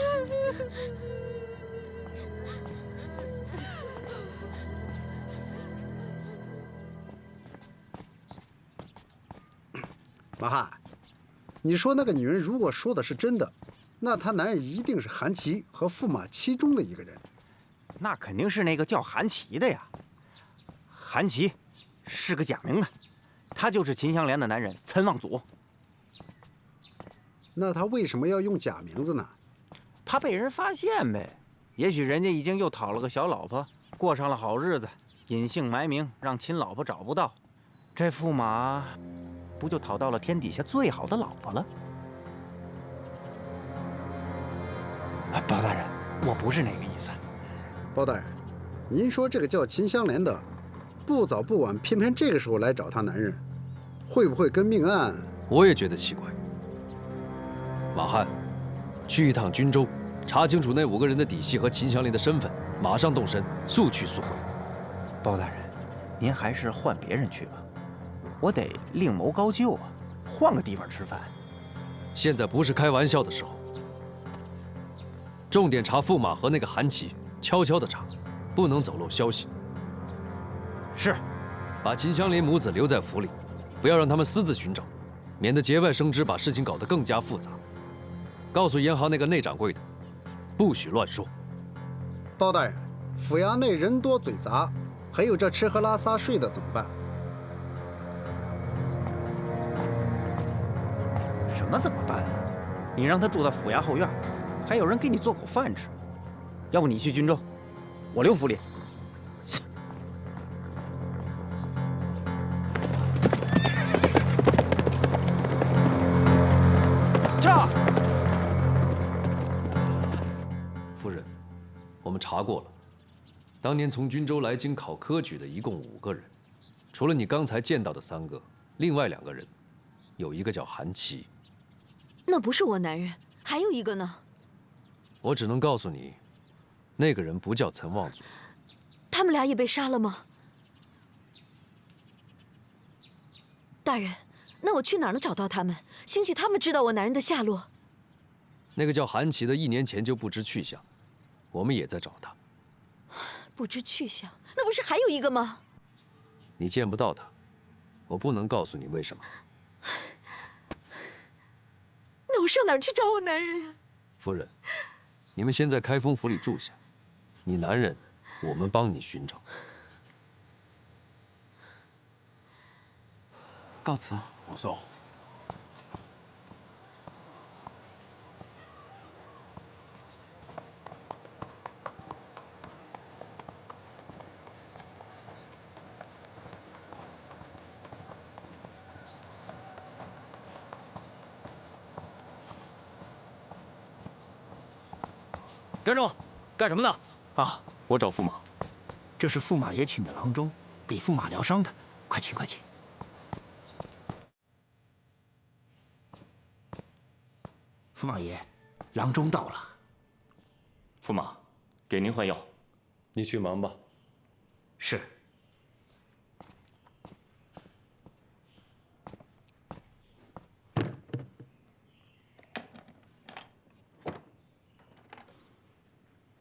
S4: 马汉，你说那个女人如果说的是真的，那她男人一定是韩琦和驸马其中的一个人。
S15: 那肯定是那个叫韩琦的呀。韩琦是个假名的，他就是秦香莲的男人岑望祖。
S4: 那他为什么要用假名字呢？
S15: 怕被人发现呗。也许人家已经又讨了个小老婆，过上了好日子，隐姓埋名，让秦老婆找不到。这驸马不就讨到了天底下最好的老婆了？包大人，我不是那个意思。
S4: 包大人，您说这个叫秦香莲的，不早不晚，偏偏这个时候来找她男人，会不会跟命案？
S5: 我也觉得奇怪。马汉，去一趟军州，查清楚那5个人的底细和秦香莲的身份，马上动身，速去速回。
S15: 包大人，您还是换别人去吧，我得另谋高就啊，换个地方吃饭。
S5: 现在不是开玩笑的时候，重点查驸马和那个韩琦，悄悄地查，不能走漏消息。
S15: 是，
S5: 把秦香莲母子留在府里，不要让他们私自寻找，免得节外生枝，把事情搞得更加复杂。告诉严行那个内掌柜的，不许乱说。
S4: 包大人，府衙内人多嘴杂，还有这吃喝拉撒睡的怎么办？
S15: 什么怎么办啊？你让他住在府衙后院，还有人给你做口饭吃。要不你去军州，我留府里。
S5: 夫人，我们查过了，当年从军州来京考科举的一共5个人，除了你刚才见到的3个，另外2个人，有一个叫韩琦。
S12: 那不是我男人，还有一个呢。
S5: 我只能告诉你，那个人不叫岑望祖。
S12: 他们俩也被杀了吗？大人，那我去哪儿能找到他们？兴许他们知道我男人的下落。
S5: 那个叫韩琦的1年前就不知去向，我们也在找他。
S12: 不知去向，那不是还有一个吗？
S5: 你见不到他，我不能告诉你为什么。
S12: 那我上哪儿去找我男人呀？
S5: 夫人，你们先在开封府里住下，你男人我们帮你寻找。
S15: 告辞。
S1: 我送。
S18: 站住！干什么呢？
S19: 啊，我找驸马。这是驸马爷请的郎中，给驸马疗伤的。快请，快请。驸马爷，郎中到了。
S8: 驸马，给您换药。
S1: 你去忙吧。
S19: 是。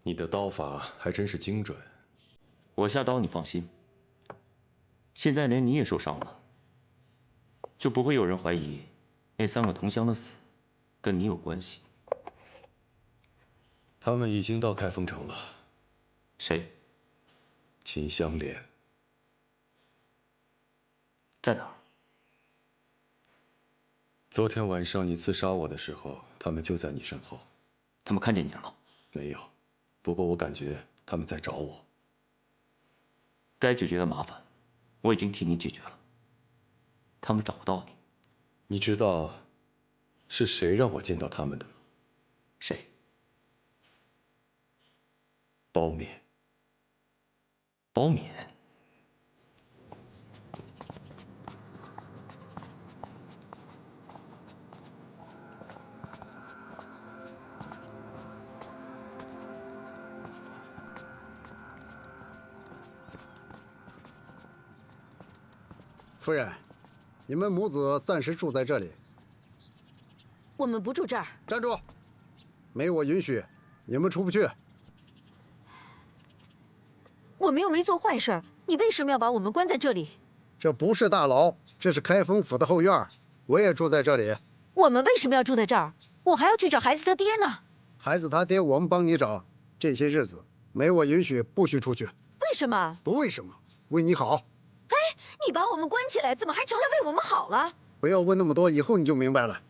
S1: 你的刀法还真是精准。
S20: 我下刀你放心。现在连你也受伤了，就不会有人怀疑那3个同乡的死跟你有关系。
S1: 他们已经到开封城了。
S20: 谁？
S1: 秦香莲。
S20: 在哪儿？
S1: 昨天晚上你刺杀我的时候，他们就在你身后。
S20: 他们看见你了？
S1: 没有，不过我感觉他们在找我。
S20: 该解决的麻烦，我已经替你解决了。他们找不到你。
S1: 你知道是谁让我见到他们的吗？
S20: 谁？
S1: 包勉。
S20: 包勉。
S4: 夫人，你们母子暂时住在这里。
S12: 我们不住这儿。
S4: 站住！没我允许，你们出不去。
S12: 我们又没做坏事，你为什么要把我们关在这里？
S4: 这不是大牢，这是开封府的后院，我也住在这里。
S12: 我们为什么要住在这儿？我还要去找孩子他爹呢。
S4: 孩子他爹，我们帮你找。这些日子没我允许，不许出去。
S12: 为什么？
S4: 不为什么，为你好。
S12: 哎，你把我们关起来，怎么还成了为我们好了？
S4: 不要问那么多，以后你就明白了。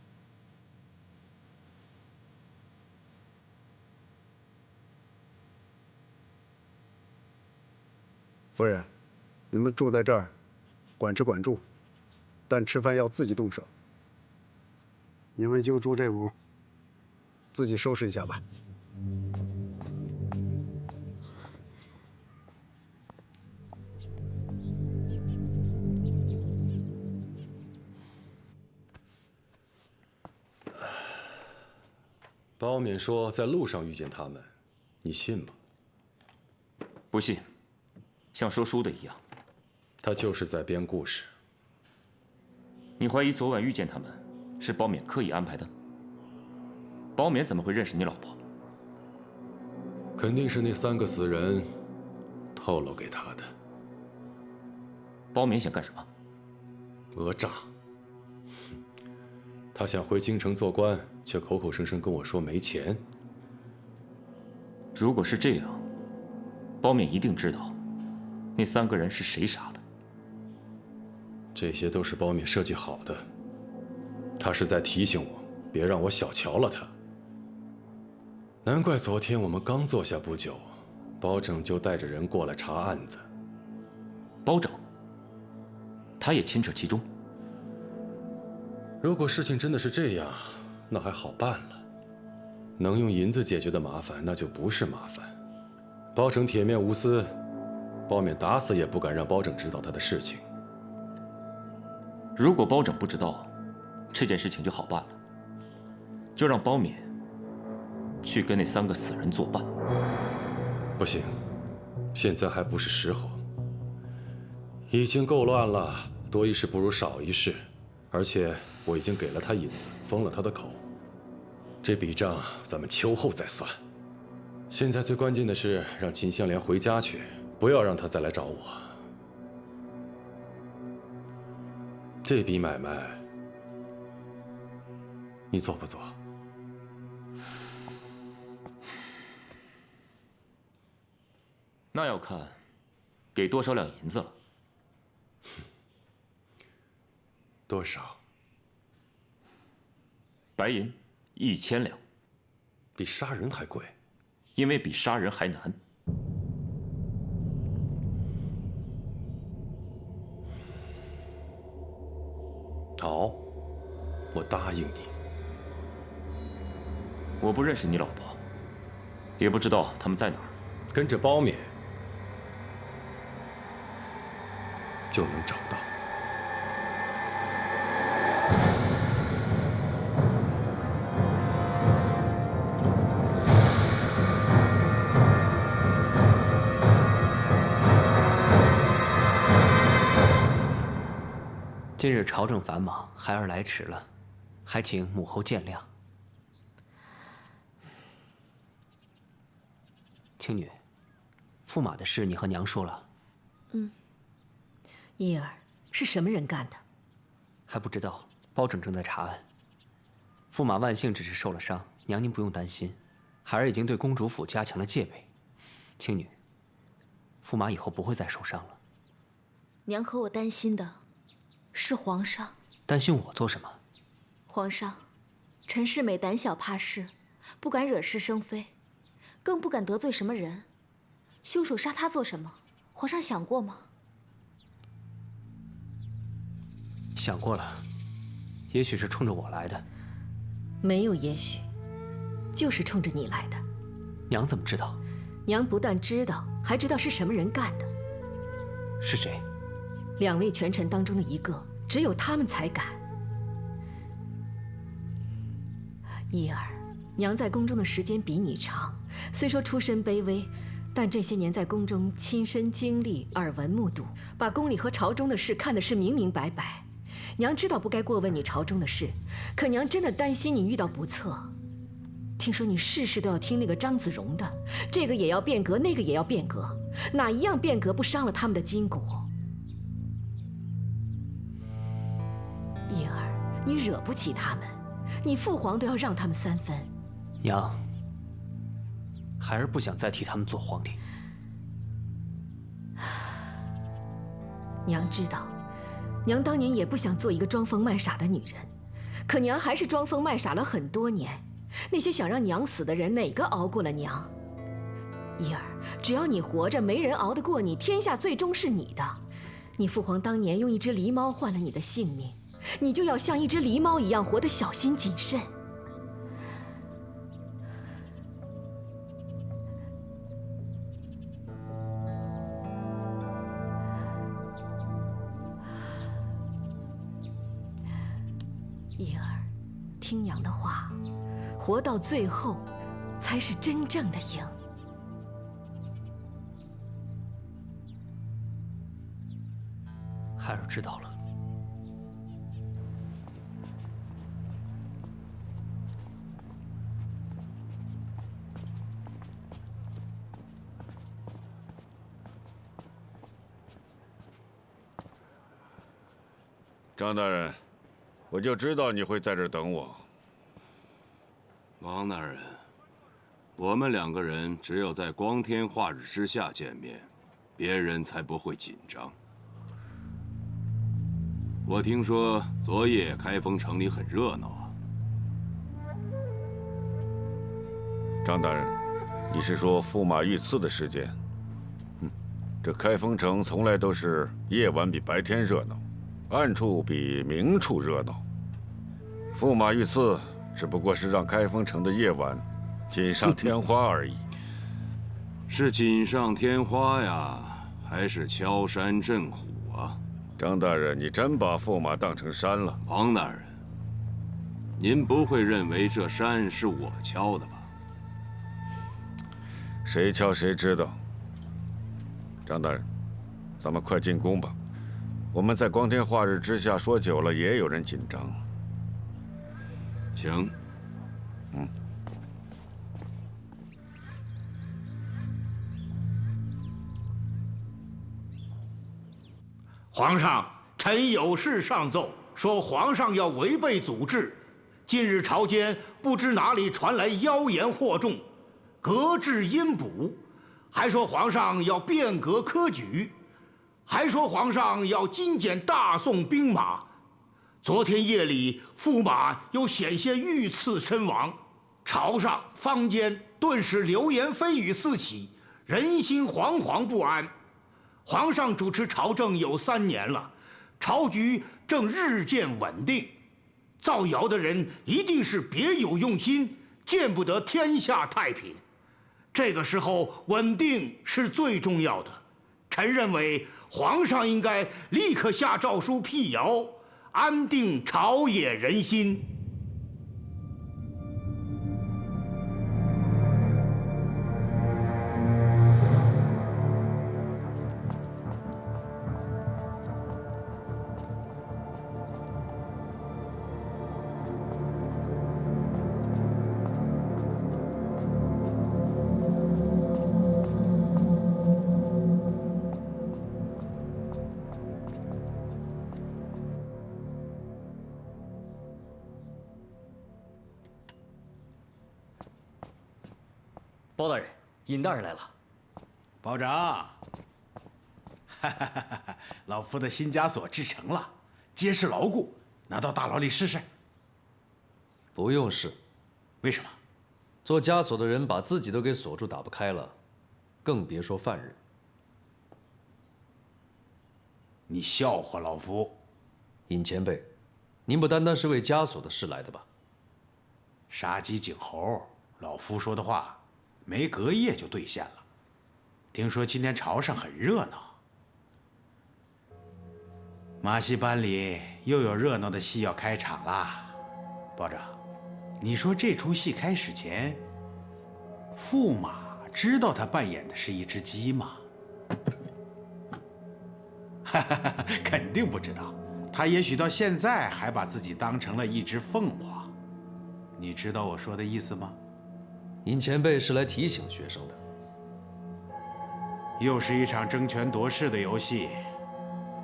S4: 夫人，你们住在这儿，管吃管住，但吃饭要自己动手。你们就住这屋，自己收拾一下吧。
S1: 包勉说在路上遇见他们，你信吗？
S20: 不信，像说书的一样。
S1: 他就是在编故事。
S20: 你怀疑昨晚遇见他们是包勉刻意安排的？包勉怎么会认识你老婆？
S1: 肯定是那3个死人透露给他的。
S20: 包勉想干什么？
S1: 讹诈。他想回京城做官，却口口声声跟我说没钱。
S20: 如果是这样，包勉一定知道那3个人是谁杀的。
S1: 这些都是包勉设计好的，他是在提醒我，别让我小瞧了他。难怪昨天我们刚坐下不久，包拯就带着人过来查案子。
S20: 包拯，他也牵扯其中。
S1: 如果事情真的是这样，那还好办了。能用银子解决的麻烦，那就不是麻烦。包拯铁面无私，包勉打死也不敢让包拯知道他的事情。
S20: 如果包拯不知道，这件事情就好办了，就让包勉去跟那3个死人作伴。
S1: 不行，现在还不是时候。已经够乱了，多一事不如少一事。而且我已经给了他银子，封了他的口。这笔账咱们秋后再算。现在最关键的是让秦香莲回家去，不要让她再来找我。这笔买卖，你做不做？
S20: 那要看给多少两银子了。
S1: 多少？
S20: 白银1000两，
S1: 比杀人还贵。
S20: 因为比杀人还难。
S1: 好，我答应你。
S20: 我不认识你老婆，也不知道他们在哪儿。
S1: 跟着包勉就能找到。
S17: 今日朝政繁忙，孩儿来迟了，还请母后见谅。青女，驸马的事你和娘说了？
S12: 伊儿，是什么人干的？
S17: 还不知道，包拯正在查案。驸马万幸只是受了伤，娘您不用担心。孩儿已经对公主府加强了戒备。青女，驸马以后不会再受伤了。
S12: 娘和我担心的是皇上。
S17: 担心我做什么？
S12: 皇上，陈世美胆小怕事，不敢惹是生非，更不敢得罪什么人。凶手杀她做什么？皇上想过吗？
S17: 想过了，也许是冲着我来的。
S12: 没有也许，就是冲着你来的。
S17: 娘怎么知道？
S12: 娘不但知道，还知道是什么人干的。
S17: 是谁
S12: ？2位权臣当中的一个，只有他们才敢。伊儿，娘在宫中的时间比你长，虽说出身卑微，但这些年在宫中亲身经历、耳闻目睹，把宫里和朝中的事看的是明明白白。娘知道不该过问你朝中的事，可娘真的担心你遇到不测。听说你事事都要听那个张子荣的，这个也要变革，那个也要变革，哪一样变革不伤了他们的筋骨？伊儿，你惹不起他们，你父皇都要让他们3分。
S17: 娘，孩儿不想再替他们做皇帝。
S12: 娘知道，娘当年也不想做一个装疯卖傻的女人，可娘还是装疯卖傻了很多年。那些想让娘死的人，哪个熬过了娘？伊儿，只要你活着，没人熬得过你，天下最终是你的。你父皇当年用一只狸猫换了你的性命，你就要像一只狸猫一样活得小心谨慎。伊儿，听娘的话，活到最后，才是真正的赢。
S17: 孩儿知道了。
S21: 张大人，我就知道你会在这儿等我。
S22: 王大人，我们2个人只有在光天化日之下见面，别人才不会紧张。我听说昨夜开封城里很热闹啊。
S21: 张大人，你是说驸马遇刺的事件？这开封城从来都是夜晚比白天热闹，暗处比明处热闹。驸马遇刺只不过是让开封城的夜晚锦上添花而已。
S22: 是锦上添花呀，还是敲山震虎啊？
S21: 张大人，你真把驸马当成山了？
S22: 王大人，您不会认为这山是我敲的吧？
S21: 谁敲谁知道。张大人，咱们快进宫吧。我们在光天化日之下说久了，也有人紧张。
S22: 行。
S23: 皇上，臣有事上奏，说皇上要违背祖制。近日朝间不知哪里传来妖言惑众，革制阴补，还说皇上要变革科举，还说皇上要精简大宋兵马。昨天夜里，驸马又险些遇刺身亡，朝上坊间顿时流言蜚语四起，人心惶惶不安。皇上主持朝政有3年了，朝局正日渐稳定，造谣的人一定是别有用心，见不得天下太平。这个时候，稳定是最重要的。臣认为，皇上应该立刻下诏书辟谣，安定朝野人心。
S18: 包大人，尹大人来了。
S23: 保长，老夫的新枷锁制成了，结实牢固，拿到大牢里试试。
S5: 不用试。
S23: 为什么？
S5: 做枷锁的人把自己都给锁住，打不开了，更别说犯人。
S23: 你笑话老夫？
S5: 尹前辈，您不单单是为枷锁的事来的吧？
S23: 杀鸡儆猴，老夫说的话，没隔夜就兑现了。听说今天朝上很热闹，马戏班里又有热闹的戏要开场啦。保长，你说这出戏开始前，驸马知道他扮演的是一只鸡吗？肯定不知道，他也许到现在还把自己当成了一只凤凰。你知道我说的意思吗？
S5: 尹前辈是来提醒学生的。
S23: 又是一场争权夺势的游戏，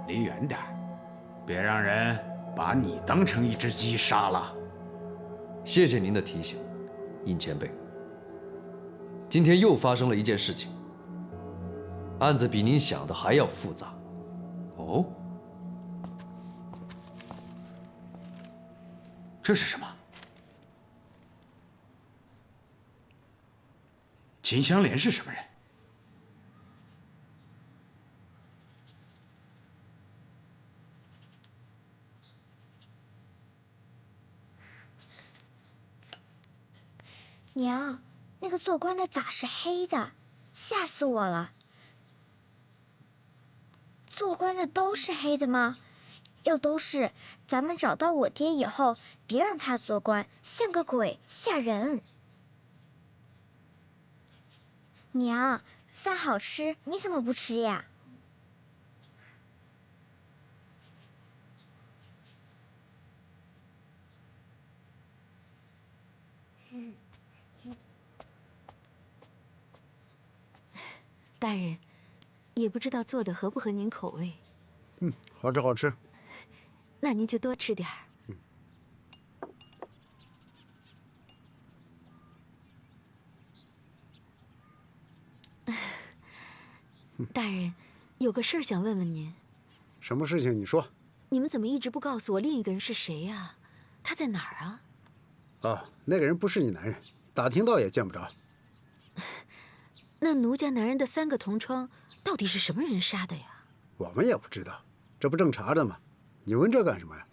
S23: 离远点儿，别让人把你当成一只鸡杀了。
S5: 谢谢您的提醒，尹前辈。今天又发生了一件事情，案子比您想的还要复杂。
S23: 哦，这是什么？秦香莲是什么人？
S11: 娘，那个做官的咋是黑的？吓死我了！做官的都是黑的吗？要都是，咱们找到我爹以后，别让他做官，像个鬼，吓人。娘，饭好吃，你怎么不吃呀？
S3: 大人，也不知道做的合不合您口味。
S4: 好吃好吃。
S3: 那您就多吃点儿。大人，有个事儿想问问您。
S4: 什么事情？你说。
S3: 你们怎么一直不告诉我另一个人是谁呀？他在哪儿啊？
S4: 哦，那个人不是你男人，打听到也见不着。
S3: 那奴家男人的3个同窗，到底是什么人杀的呀？
S4: 我们也不知道，这不正查着吗？你问这干什么呀？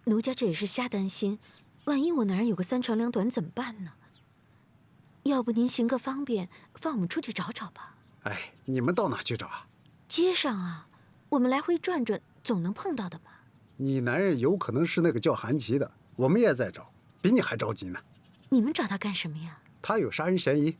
S3: 奴家这也是瞎担心，万一我男人有个3长2短怎么办呢？要不您行个方便，放我们出去找找吧。
S4: 哎，你们到哪去找啊？
S3: 街上啊，我们来回转转，总能碰到的嘛。
S4: 你男人有可能是那个叫韩琦的，我们也在找，比你还着急呢。
S3: 你们找他干什么呀？
S4: 他有杀人嫌疑。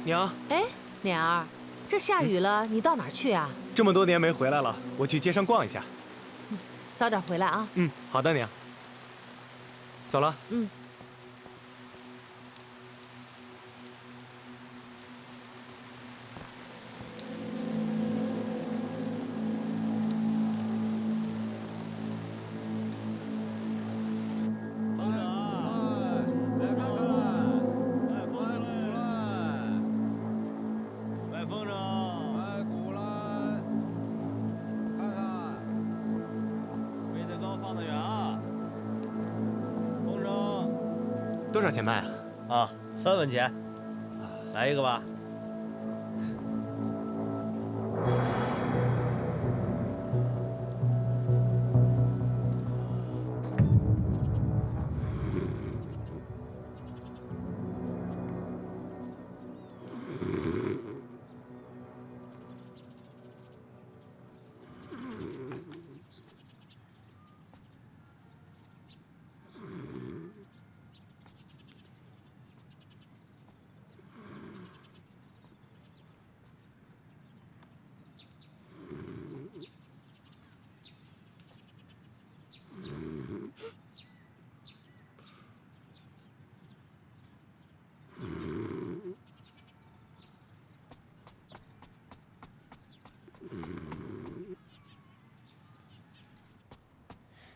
S7: 娘。
S14: 哎，撵儿，这下雨了，你到哪儿去啊？
S7: 这么多年没回来了，我去街上逛一下。
S14: 早点回来啊。
S7: 嗯，好的，娘。走了。
S14: 嗯。
S7: 多少钱卖啊？
S18: 啊，3文钱，来一个吧。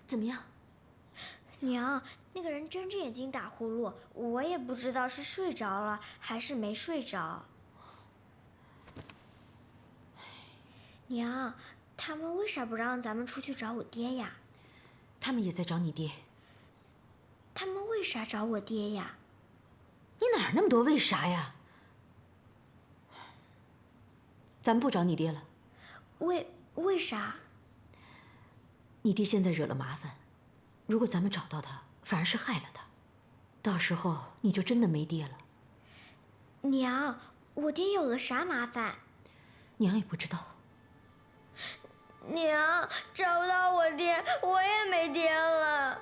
S12: 怎么样？
S11: 娘，那个人睁着眼睛打呼噜，我也不知道是睡着了还是没睡着。娘，他们为啥不让咱们出去找我爹呀？
S3: 他们也在找你爹。
S11: 他们为啥找我爹呀？
S3: 你哪儿那么多为啥呀？咱们不找你爹了。
S11: 为啥？
S3: 你爹现在惹了麻烦，如果咱们找到他，反而是害了他，到时候你就真的没爹了。
S11: 娘，我爹有了啥麻烦？
S3: 娘也不知道。
S11: 娘，找不到我爹，我也没爹了。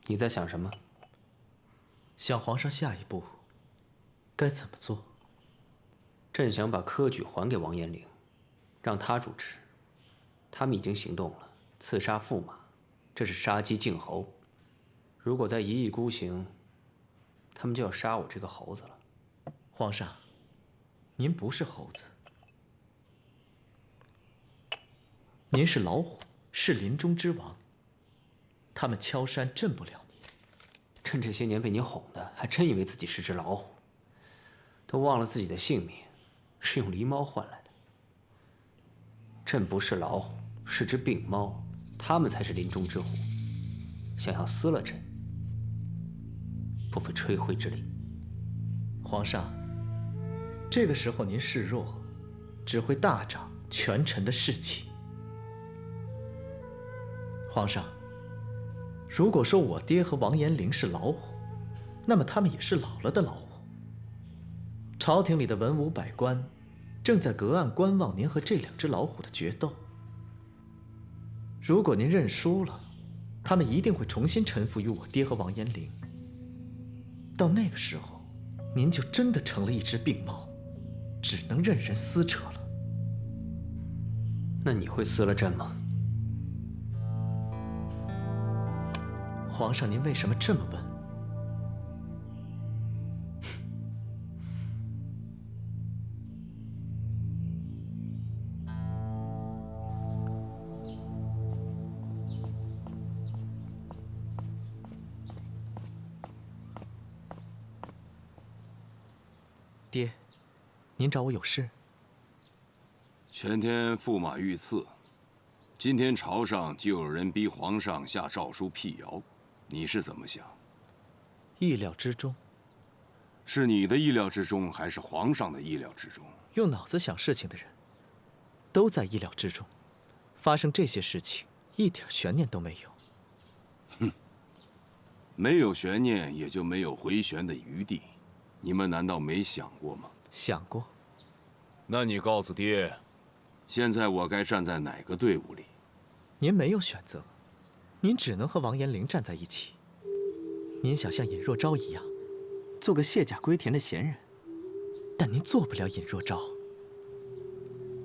S17: 你在想什么？
S6: 想皇上下一步该怎么做？
S17: 朕想把科举还给王延龄，让他主持。他们已经行动了，刺杀驸马，这是杀鸡儆猴。如果再一意孤行，他们就要杀我这个猴子了。
S6: 皇上，您不是猴子，您是老虎，是林中之王。他们敲山震不了你。
S17: 朕这些年被你哄的，还真以为自己是只老虎，都忘了自己的性命是用狸猫换来的。朕不是老虎，是只病猫，他们才是林中之虎。想要撕了朕，不费吹灰之力。
S6: 皇上，这个时候您示弱，只会大长权臣的士气。皇上，如果说我爹和王延龄是老虎，那么他们也是老了的老虎。朝廷里的文武百官正在隔岸观望您和这两只老虎的决斗。如果您认输了，他们一定会重新臣服于我爹和王延龄。到那个时候，您就真的成了一只病猫，只能任人撕扯了。
S17: 那你会撕了朕吗？
S6: 皇上，您为什么这么问？爹，您找我有事？
S22: 前天驸马遇刺，今天朝上就有人逼皇上下诏书辟谣。你是怎么想？
S6: 意料之中。
S22: 是你的意料之中，还是皇上的意料之中？
S6: 用脑子想事情的人，都在意料之中。发生这些事情，一点悬念都没有。
S22: 哼，没有悬念，也就没有回旋的余地。你们难道没想过吗？
S6: 想过，
S22: 那你告诉爹，现在我该站在哪个队伍里？
S6: 您没有选择，您只能和王延龄站在一起。您想像尹若昭一样，做个卸甲归田的闲人，但您做不了尹若昭。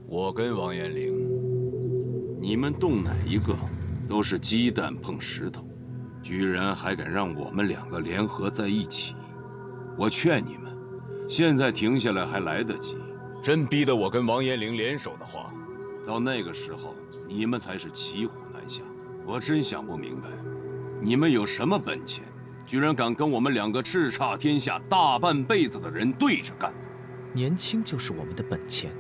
S22: 我跟王延龄，你们动哪一个，都是鸡蛋碰石头，居然还敢让我们两个联合在一起！我劝你们，现在停下来还来得及。真逼得我跟王延龄联手的话，到那个时候，你们才是骑虎难下。我真想不明白，你们有什么本钱，居然敢跟我们两个叱咤天下大半辈子的人对着干？
S6: 年轻就是我们的本钱。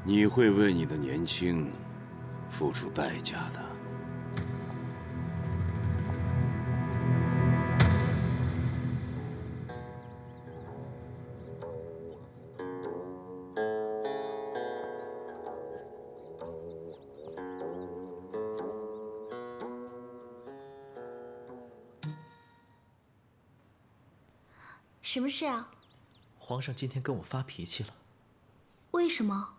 S22: 你会为你的年轻付出代价的。
S11: 什么事啊？
S6: 皇上今天跟我发脾气了。
S11: 为什么？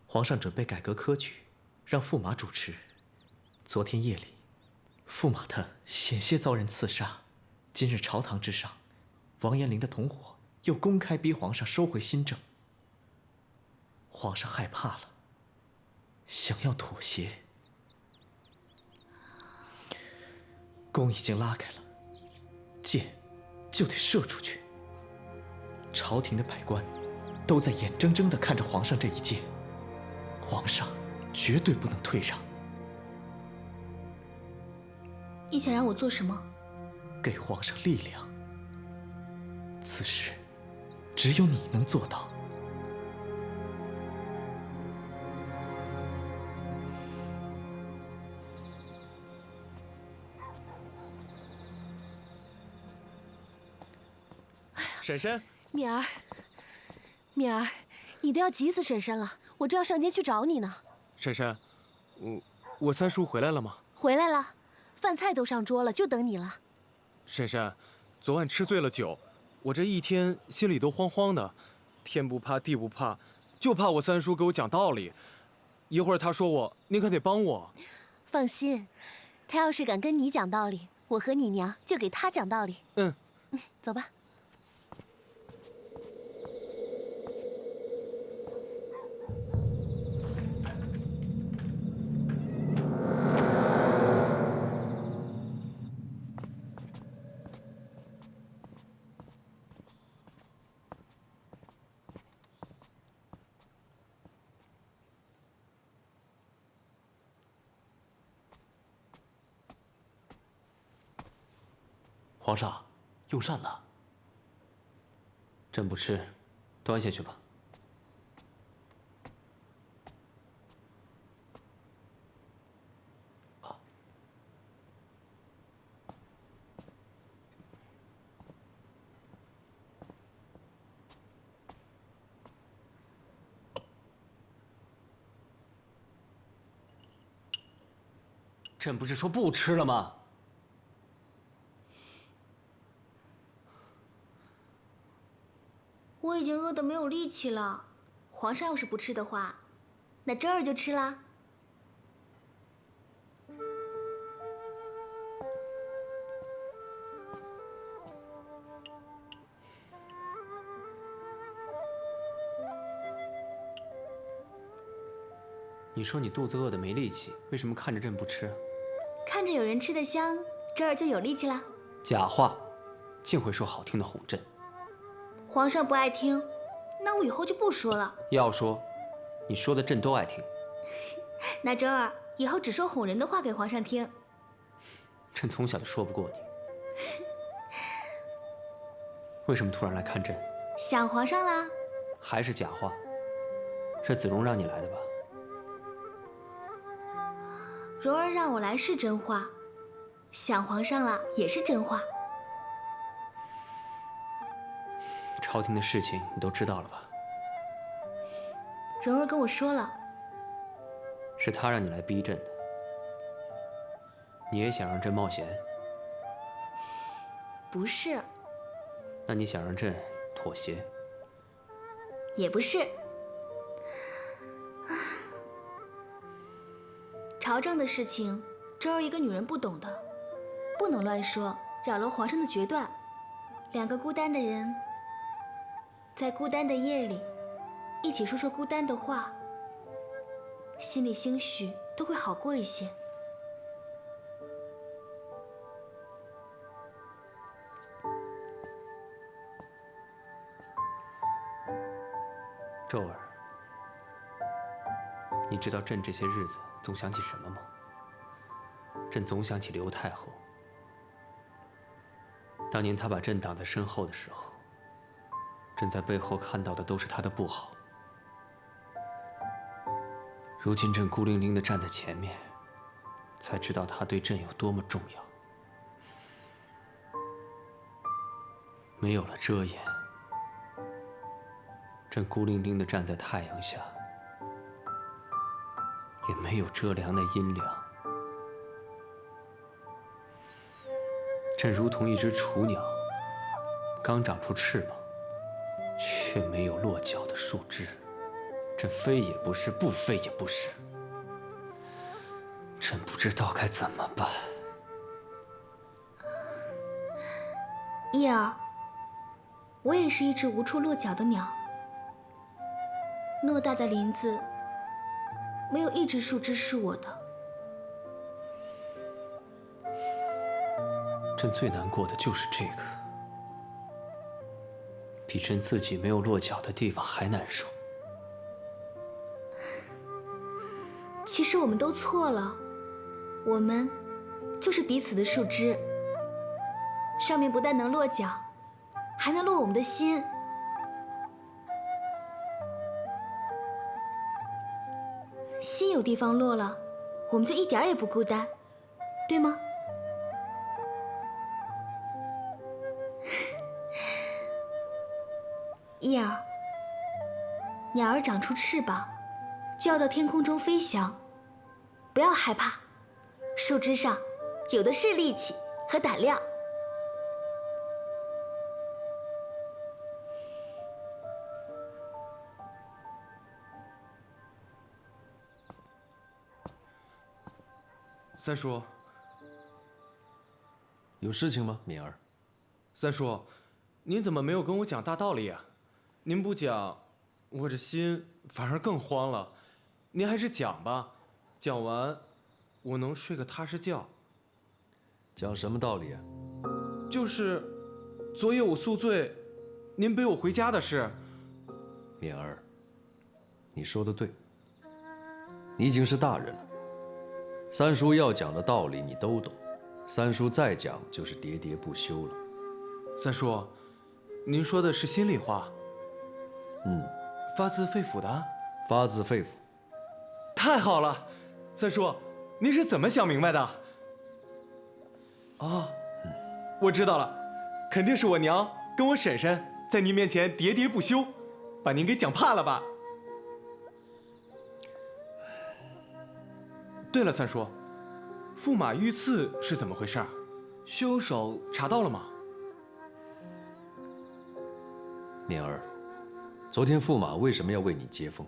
S6: 皇上准备改革科举，让驸马主持。昨天夜里，驸马他险些遭人刺杀。今日朝堂之上，王延龄的同伙又公开逼皇上收回新政。皇上害怕了，想要妥协。弓已经拉开了，箭就得射出去。朝廷的百官都在眼睁睁地看着皇上这一箭。皇上绝对不能退让。
S11: 你想让我做什么？
S6: 给皇上力量。此事只有你能做到。
S7: 婶婶，
S9: 敏儿，敏儿，你都要急死婶婶了，我正要上街去找你呢。
S7: 婶婶，我三叔回来了吗？
S9: 回来了，饭菜都上桌了，就等你了。
S7: 婶婶，昨晚吃醉了酒，我这一天心里都慌慌的，天不怕地不怕，就怕我三叔给我讲道理。一会儿他说我，您可得帮我。
S9: 放心，他要是敢跟你讲道理，我和你娘就给他讲道理。走吧。
S17: 皇上，用膳了。朕不吃，端下去吧。朕不是说不吃了吗？
S11: 我已经饿得没有力气了。皇上要是不吃的话，那这儿就吃啦。
S17: 你说你肚子饿得没力气，为什么看着朕不吃？
S11: 看着有人吃得香，这儿就有力气啦。
S17: 假话，净会说好听的哄朕。
S11: 皇上不爱听，那我以后就不说了。
S17: 要说，你说的朕都爱听。
S11: 那这儿以后只说哄人的话给皇上听。
S17: 朕从小就说不过你。为什么突然来看朕？
S11: 想皇上啦。
S17: 还是假话？是子荣让你来的吧？
S11: 蓉儿让我来是真话，想皇上了也是真话。
S17: 朝廷的事情你都知道了吧？
S11: 蓉儿跟我说了。
S17: 是他让你来逼朕的。你也想让朕冒险？
S11: 不是。
S17: 那你想让朕妥协？
S2: 也不是。朝政的事情，周儿一个女人不懂的，不能乱说，扰了皇上的决断。两个孤单的人，在孤单的夜里，一起说说孤单的话，心里兴许都会好过一些。
S17: 周儿，你知道朕这些日子总想起什么吗？朕总想起刘太后。当年她把朕挡在身后的时候，朕在背后看到的都是她的不好。如今朕孤零零地站在前面，才知道她对朕有多么重要。没有了遮掩，朕孤零零地站在太阳下，也没有遮凉的阴凉。朕如同一只雏鸟，刚长出翅膀，却没有落脚的树枝。朕飞也不是，不飞也不是。朕不知道该怎么办。
S2: 叶儿，我也是一只无处落脚的鸟。偌大的林子，没有一只树枝是我的。
S17: 朕最难过的就是这个，比朕自己没有落脚的地方还难受。
S2: 其实我们都错了，我们就是彼此的树枝，上面不但能落脚，还能落我们的心。心有地方落了，我们就一点儿也不孤单，对吗？叶儿，鸟儿长出翅膀，就要到天空中飞翔，不要害怕，树枝上有的是力气和胆量。
S7: 三叔，
S5: 有事情吗，敏儿？
S7: 三叔，您怎么没有跟我讲大道理啊？您不讲，我这心反而更慌了。您还是讲吧，讲完，我能睡个踏实觉。
S5: 讲什么道理啊？
S7: 就是昨夜我宿醉，您背我回家的事。
S5: 敏儿，你说的对，你已经是大人了。三叔要讲的道理你都懂，三叔再讲就是喋喋不休了。
S7: 三叔，您说的是心里话。发自肺腑的。
S5: 发自肺腑。
S7: 太好了，三叔，您是怎么想明白的？哦，我知道了，肯定是我娘跟我婶婶在您面前喋喋不休，把您给讲怕了吧？对了，三叔，驸马遇刺是怎么回事？凶手查到了吗？
S5: 敏儿，昨天驸马为什么要为你接风？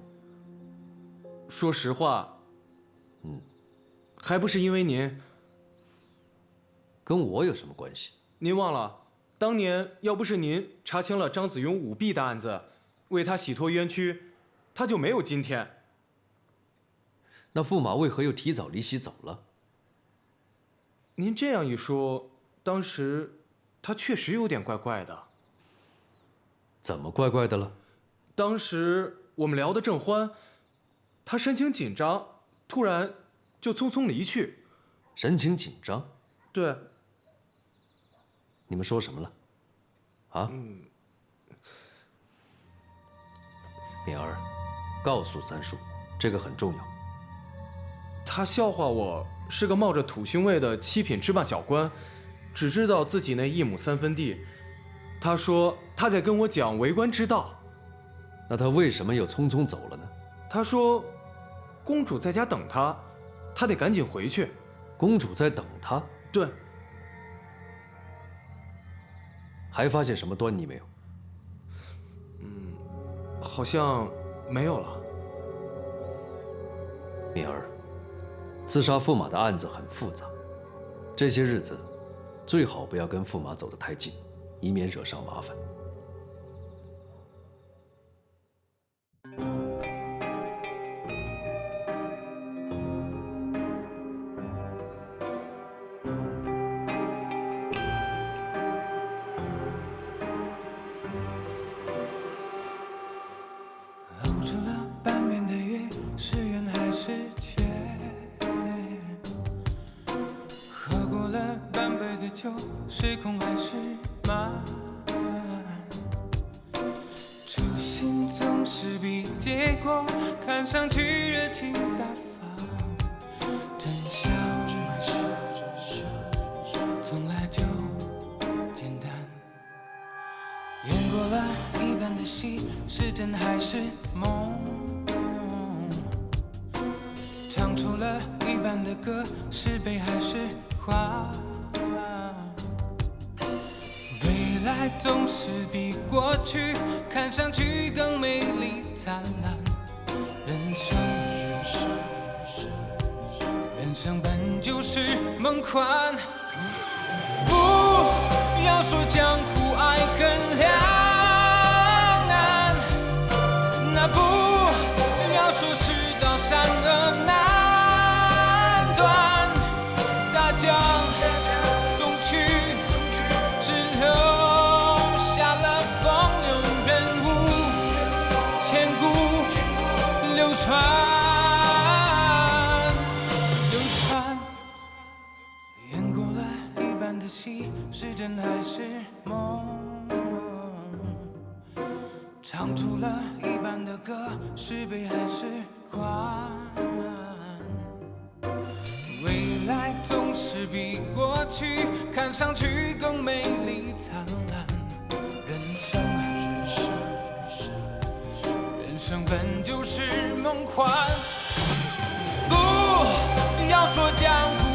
S7: 说实话，还不是因为您。
S5: 跟我有什么关系？
S7: 您忘了，当年要不是您查清了张子雍舞弊的案子，为他洗脱冤屈，他就没有今天。
S5: 那驸马为何又提早离席走了？
S7: 您这样一说，当时他确实有点怪怪的。
S5: 怎么怪怪的了？
S7: 当时我们聊得正欢，他神情紧张，突然就匆匆离去。
S5: 神情紧张？
S7: 对。
S5: 你们说什么了？啊？敏儿，告诉三叔，这个很重要。
S7: 他笑话我是个冒着土腥味的七品芝麻小官，只知道自己那1亩3分地。他说他在跟我讲为官之道。
S5: 那他为什么又匆匆走了呢？
S7: 他说公主在家等他，他得赶紧回去。
S5: 公主在等他？
S7: 对。
S5: 还发现什么端倪没有？
S7: 好像没有了。
S5: 敏儿，刺杀驸马的案子很复杂，这些日子最好不要跟驸马走得太近，以免惹上麻烦。
S10: 时空还是慢，初心总是比结果看上去热情大方，真相从来就简单。演过了一半的戏，是真还是梦？唱出了一半的歌，是悲还是欢？未来总是比过去看上去更美丽灿烂。人生本就是梦宽，不要说江湖爱恨两难，那不要说世道善恶难断，大江东去只留流传，演过了一半的戏，是真还是梦？唱出了一半的歌，是悲还是欢？未来总是比过去看上去更美丽灿烂。人生本就是梦宽，不要说江湖